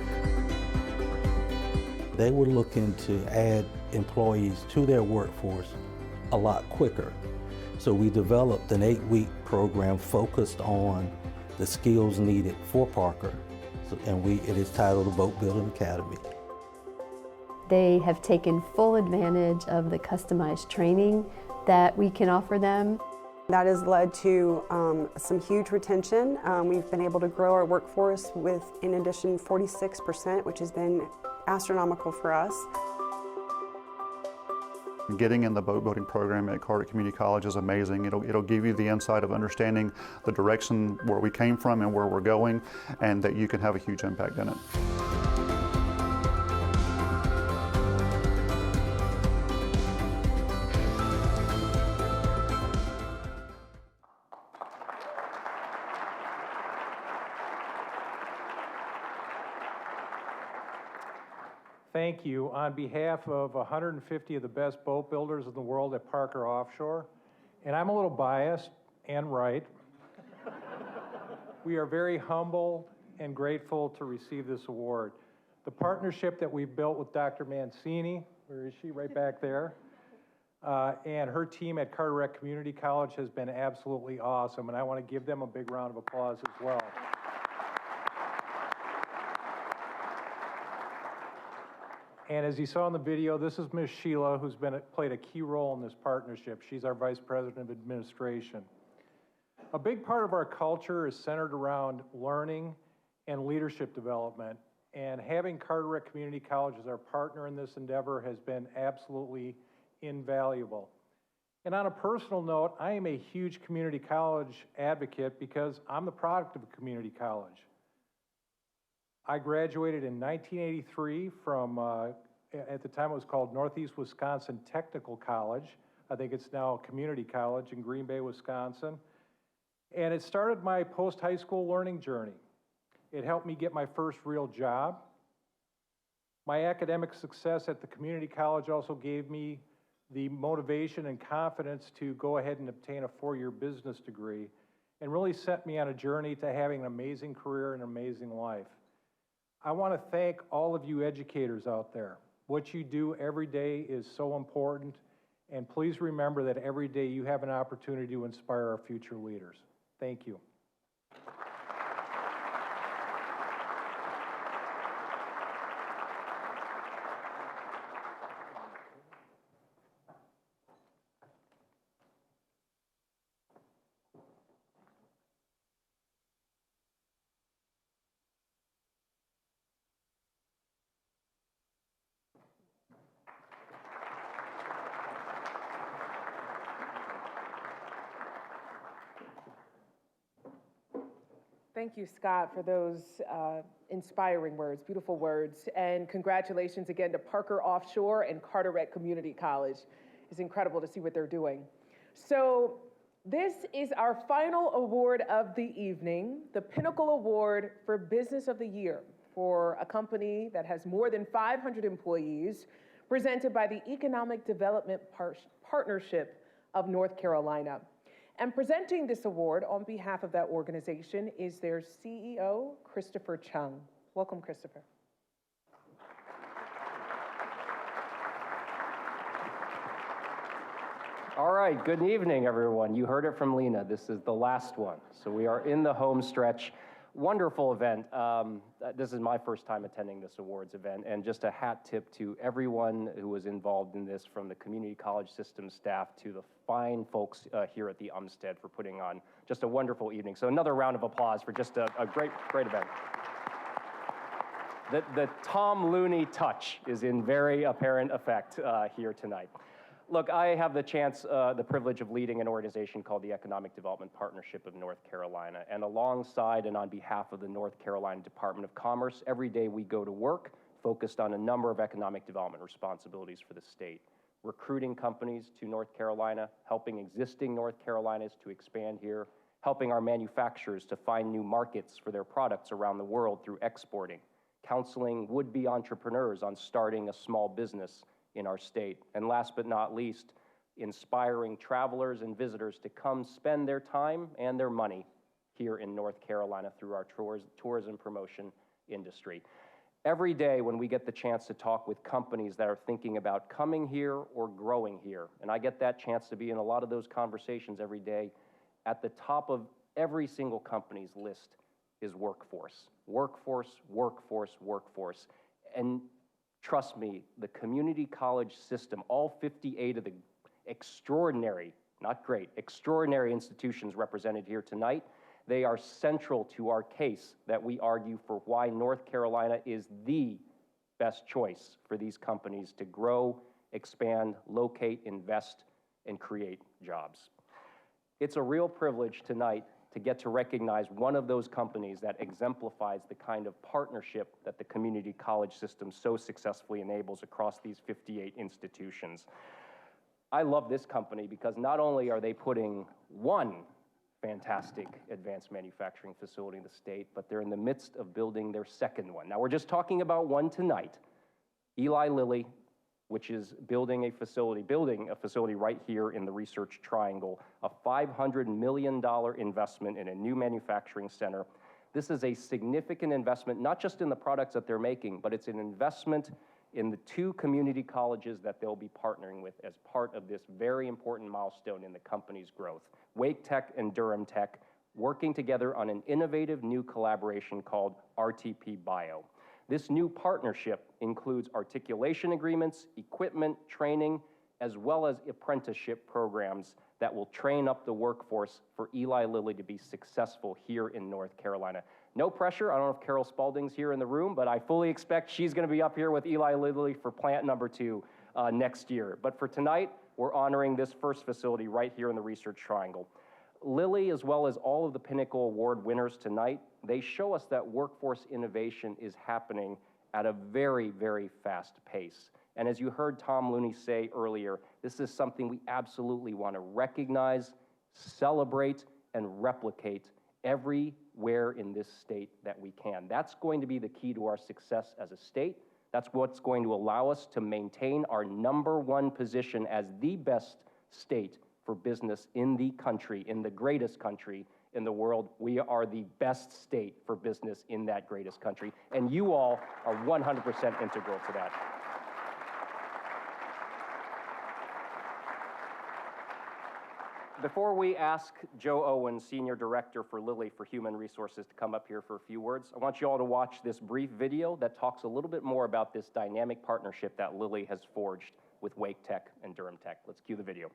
They were looking to add employees to their workforce a lot quicker. So we developed an 8-week program focused on the skills needed for Parker, and it is titled the Boat Building Academy. They have taken full advantage of the customized training that we can offer them. That has led to some huge retention. We've been able to grow our workforce with, in addition, 46%, which has been astronomical for us. Getting in the boat building program at Carteret Community College is amazing. It'll give you the insight of understanding the direction where we came from and where we're going, and that you can have a huge impact in it. Thank you. On behalf of 150 of the best boat builders in the world at Parker Offshore, and I'm a little biased and right, we are very humble and grateful to receive this award. The partnership that we've built with Dr. Mancini, where is she? Right back there, and her team at Carteret Community College has been absolutely awesome, and I want to give them a big round of applause as well. And as you saw in the video, this is Ms. Sheila, who's played a key role in this partnership. She's our Vice President of Administration. A big part of our culture is centered around learning and leadership development, and having Carteret Community College as our partner in this endeavor has been absolutely invaluable. And on a personal note, I am a huge community college advocate because I'm the product of a community college. I graduated in 1983 from, at the time it was called Northeast Wisconsin Technical College. I think it's now Community College in Green Bay, Wisconsin. And it started my post-high school learning journey. It helped me get my first real job. My academic success at the community college also gave me the motivation and confidence to go ahead and obtain a 4-year business degree, and really set me on a journey to having an amazing career and an amazing life. I want to thank all of you educators out there. What you do every day is so important, and please remember that every day you have an opportunity to inspire our future leaders. Thank you. Thank you, Scott, for those inspiring words, beautiful words, and congratulations again to Parker Offshore and Carteret Community College. It's incredible to see what they're doing. So this is our final award of the evening, the Pinnacle Award for Business of the Year for a company that has more than 500 employees, presented by the Economic Development Partnership of North Carolina. And presenting this award on behalf of that organization is their CEO, Christopher Chung. Welcome, Christopher. All right, good evening, everyone. You heard it from Lena. This is the last one. So we are in the home stretch. Wonderful event. This is my first time attending this awards event, and just a hat tip to everyone who was involved in this, from the community college system staff to the fine folks here at the Umstead for putting on just a wonderful evening. So another round of applause for just a great event. The Tom Looney touch is in very apparent effect here tonight. Look, I have the privilege of leading an organization called the Economic Development Partnership of North Carolina. And alongside and on behalf of the North Carolina Department of Commerce, every day we go to work focused on a number of economic development responsibilities for the state. recruiting companies to North Carolina, helping existing North Carolinas to expand here, helping our manufacturers to find new markets for their products around the world through exporting, counseling would-be entrepreneurs on starting a small business in our state, and last but not least, inspiring travelers and visitors to come spend their time and their money here in North Carolina through our tourism promotion industry. Every day when we get the chance to talk with companies that are thinking about coming here or growing here, and I get that chance to be in a lot of those conversations every day, at the top of every single company's list is workforce. Workforce, workforce, workforce. And trust me, the community college system, all 58 of the extraordinary, not great, extraordinary institutions represented here tonight, they are central to our case that we argue for why North Carolina is the best choice for these companies to grow, expand, locate, invest, and create jobs. It's a real privilege tonight to get to recognize one of those companies that exemplifies the kind of partnership that the community college system so successfully enables across these 58 institutions. I love this company because not only are they putting one fantastic advanced manufacturing facility in the state, but they're in the midst of building their second one. Now, we're just talking about one tonight, Eli Lilly, which is building a facility right here in the Research Triangle, a $500 million investment in a new manufacturing center. This is a significant investment, not just in the products that they're making, but it's an investment in the two community colleges that they'll be partnering with as part of this very important milestone in the company's growth. Wake Tech and Durham Tech working together on an innovative new collaboration called RTP Bio. This new partnership includes articulation agreements, equipment, training, as well as apprenticeship programs that will train up the workforce for Eli Lilly to be successful here in North Carolina. No pressure, I don't know if Carol Spalding's here in the room, but I fully expect she's gonna be up here with Eli Lilly for plant number 2 next year. But for tonight, we're honoring this first facility right here in the Research Triangle. Lilly, as well as all of the Pinnacle Award winners tonight, they show us that workforce innovation is happening at a very, very fast pace. And as you heard Tom Looney say earlier, this is something we absolutely want to recognize, celebrate, and replicate everywhere in this state that we can. That's going to be the key to our success as a state. That's what's going to allow us to maintain our #1 position as the best state for business in the country, in the greatest country in the world. We are the best state for business in that greatest country, and you all are 100% integral to that. Before we ask Joe Owen, Senior Director for Lilly for Human Resources, to come up here for a few words, I want you all to watch this brief video that talks a little bit more about this dynamic partnership that Lilly has forged with Wake Tech and Durham Tech. Let's cue the video.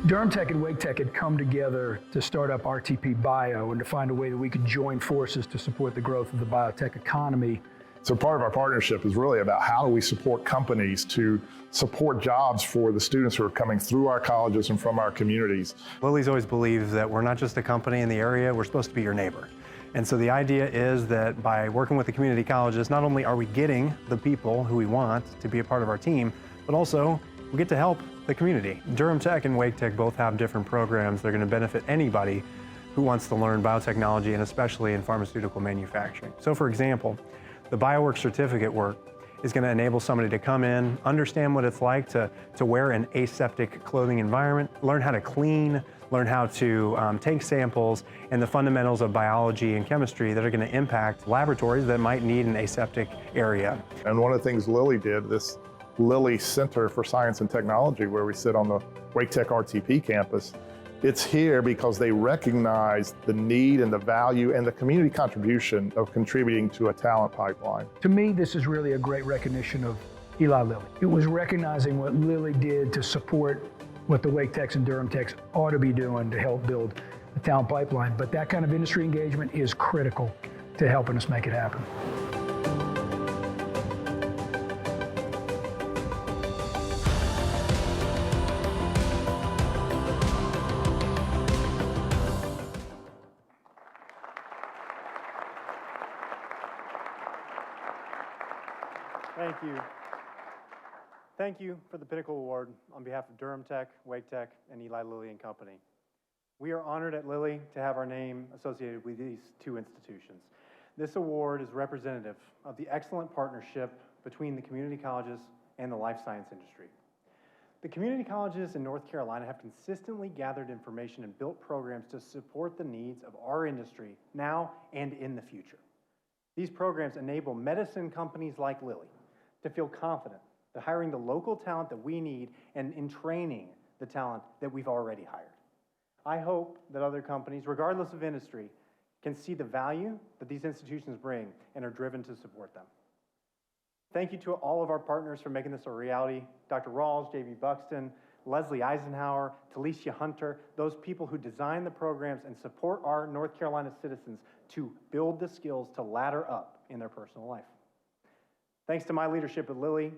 Durham Tech and Wake Tech had come together to start up RTP Bio and to find a way that we could join forces to support the growth of the biotech economy. So part of our partnership is really about how do we support companies to support jobs for the students who are coming through our colleges and from our communities. Lilly's always believed that we're not just a company in the area, we're supposed to be your neighbor. And so the idea is that by working with the community colleges, not only are we getting the people who we want to be a part of our team, but also we get to help the community. Durham Tech and Wake Tech both have different programs that are going to benefit anybody who wants to learn biotechnology, and especially in pharmaceutical manufacturing. So for example, the BioWorks certificate work is going to enable somebody to come in, understand what it's like to wear an aseptic clothing environment, learn how to clean, learn how to take samples, and the fundamentals of biology and chemistry that are going to impact laboratories that might need an aseptic area. And one of the things Lilly did, this Lilly Center for Science and Technology, where we sit on the Wake Tech RTP campus, it's here because they recognize the need and the value and the community contribution of contributing to a talent pipeline. To me, this is really a great recognition of Eli Lilly. It was recognizing what Lilly did to support what the Wake Techs and Durham Techs ought to be doing to help build the talent pipeline. But that kind of industry engagement is critical to helping us make it happen. Thank you. Thank you for the Pinnacle Award on behalf of Durham Tech, Wake Tech, and Eli Lilly and Company. We are honored at Lilly to have our name associated with these two institutions. This award is representative of the excellent partnership between the community colleges and the life science industry. The community colleges in North Carolina have consistently gathered information and built programs to support the needs of our industry now and in the future. These programs enable medicine companies like Lilly to feel confident that hiring the local talent that we need and in training the talent that we've already hired. I hope that other companies, regardless of industry, can see the value that these institutions bring and are driven to support them. Thank you to all of our partners for making this a reality. Dr. Rawls, J.B. Buxton, Leslie Eisenhower, Talicia Hunter, those people who design the programs and support our North Carolina citizens to build the skills to ladder up in their personal life. Thanks to my leadership at Lilly,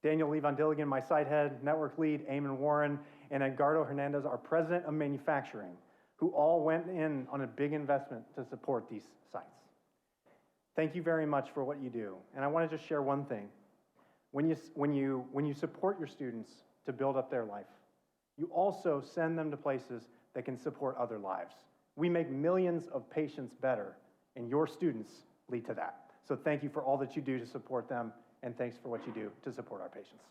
Daniel Lee Von Dilligan, my site head, network lead, Eamon Warren, and Edgardo Hernandez, our president of manufacturing, who all went in on a big investment to support these sites. Thank you very much for what you do. And I want to just share one thing. When you support your students to build up their life, you also send them to places that can support other lives. We make millions of patients better, and your students lead to that. So thank you for all that you do to support them, and thanks for what you do to support our patients.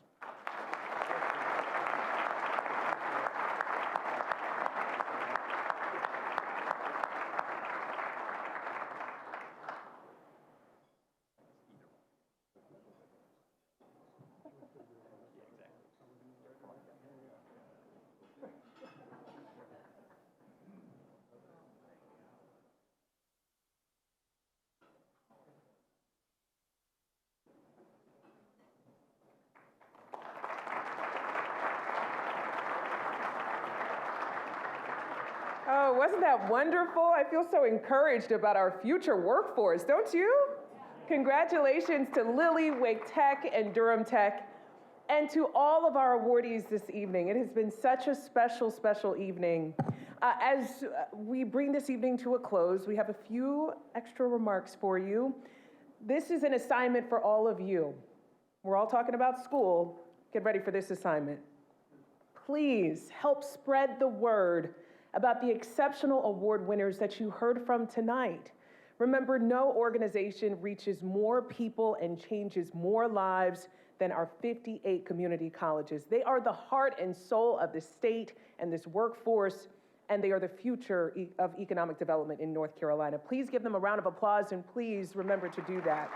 Oh, wasn't that wonderful? I feel so encouraged about our future workforce, don't you? Congratulations to Lilly, Wake Tech, and Durham Tech, and to all of our awardees this evening. It has been such a special, special evening. As we bring this evening to a close, we have a few extra remarks for you. This is an assignment for all of you. We're all talking about school. Get ready for this assignment. Please help spread the word about the exceptional award winners that you heard from tonight. Remember, no organization reaches more people and changes more lives than our 58 community colleges. They are the heart and soul of the state and this workforce, and they are the future of economic development in North Carolina. Please give them a round of applause, and please remember to do that.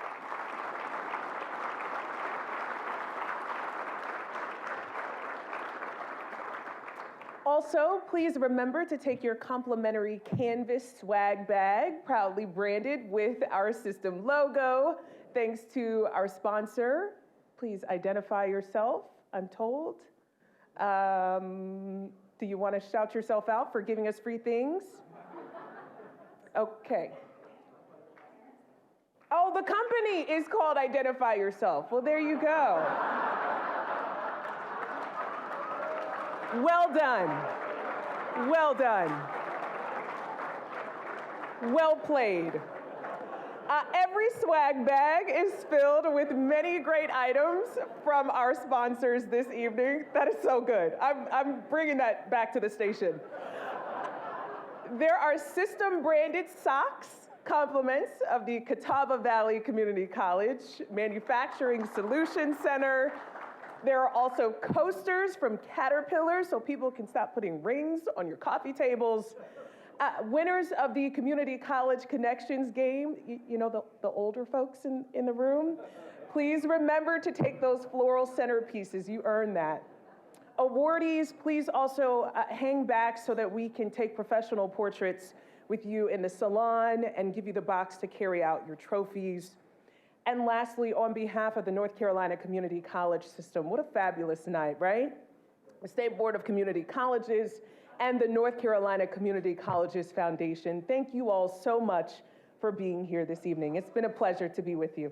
Also, please remember to take your complimentary Canvas swag bag, proudly branded with our system logo. Thanks to our sponsor. Please identify yourself, I'm told. Do you want to shout yourself out for giving us free things? Okay. Oh, the company is called Identify Yourself. Well, there you go. Well done. Well done. Well played. Every swag bag is filled with many great items from our sponsors this evening. That is so good. I'm bringing that back to the station. There are system-branded socks, compliments of the Catawba Valley Community College Manufacturing Solutions Center. There are also coasters from Caterpillar so people can stop putting rings on your coffee tables. Winners of the Community College Connections game, you know, the older folks in the room, please remember to take those floral centerpieces. You earned that. Awardees, please also hang back so that we can take professional portraits with you in the salon and give you the box to carry out your trophies. And lastly, on behalf of the North Carolina Community College System, what a fabulous night, right? The State Board of Community Colleges and the North Carolina Community Colleges Foundation, thank you all so much for being here this evening. It's been a pleasure to be with you.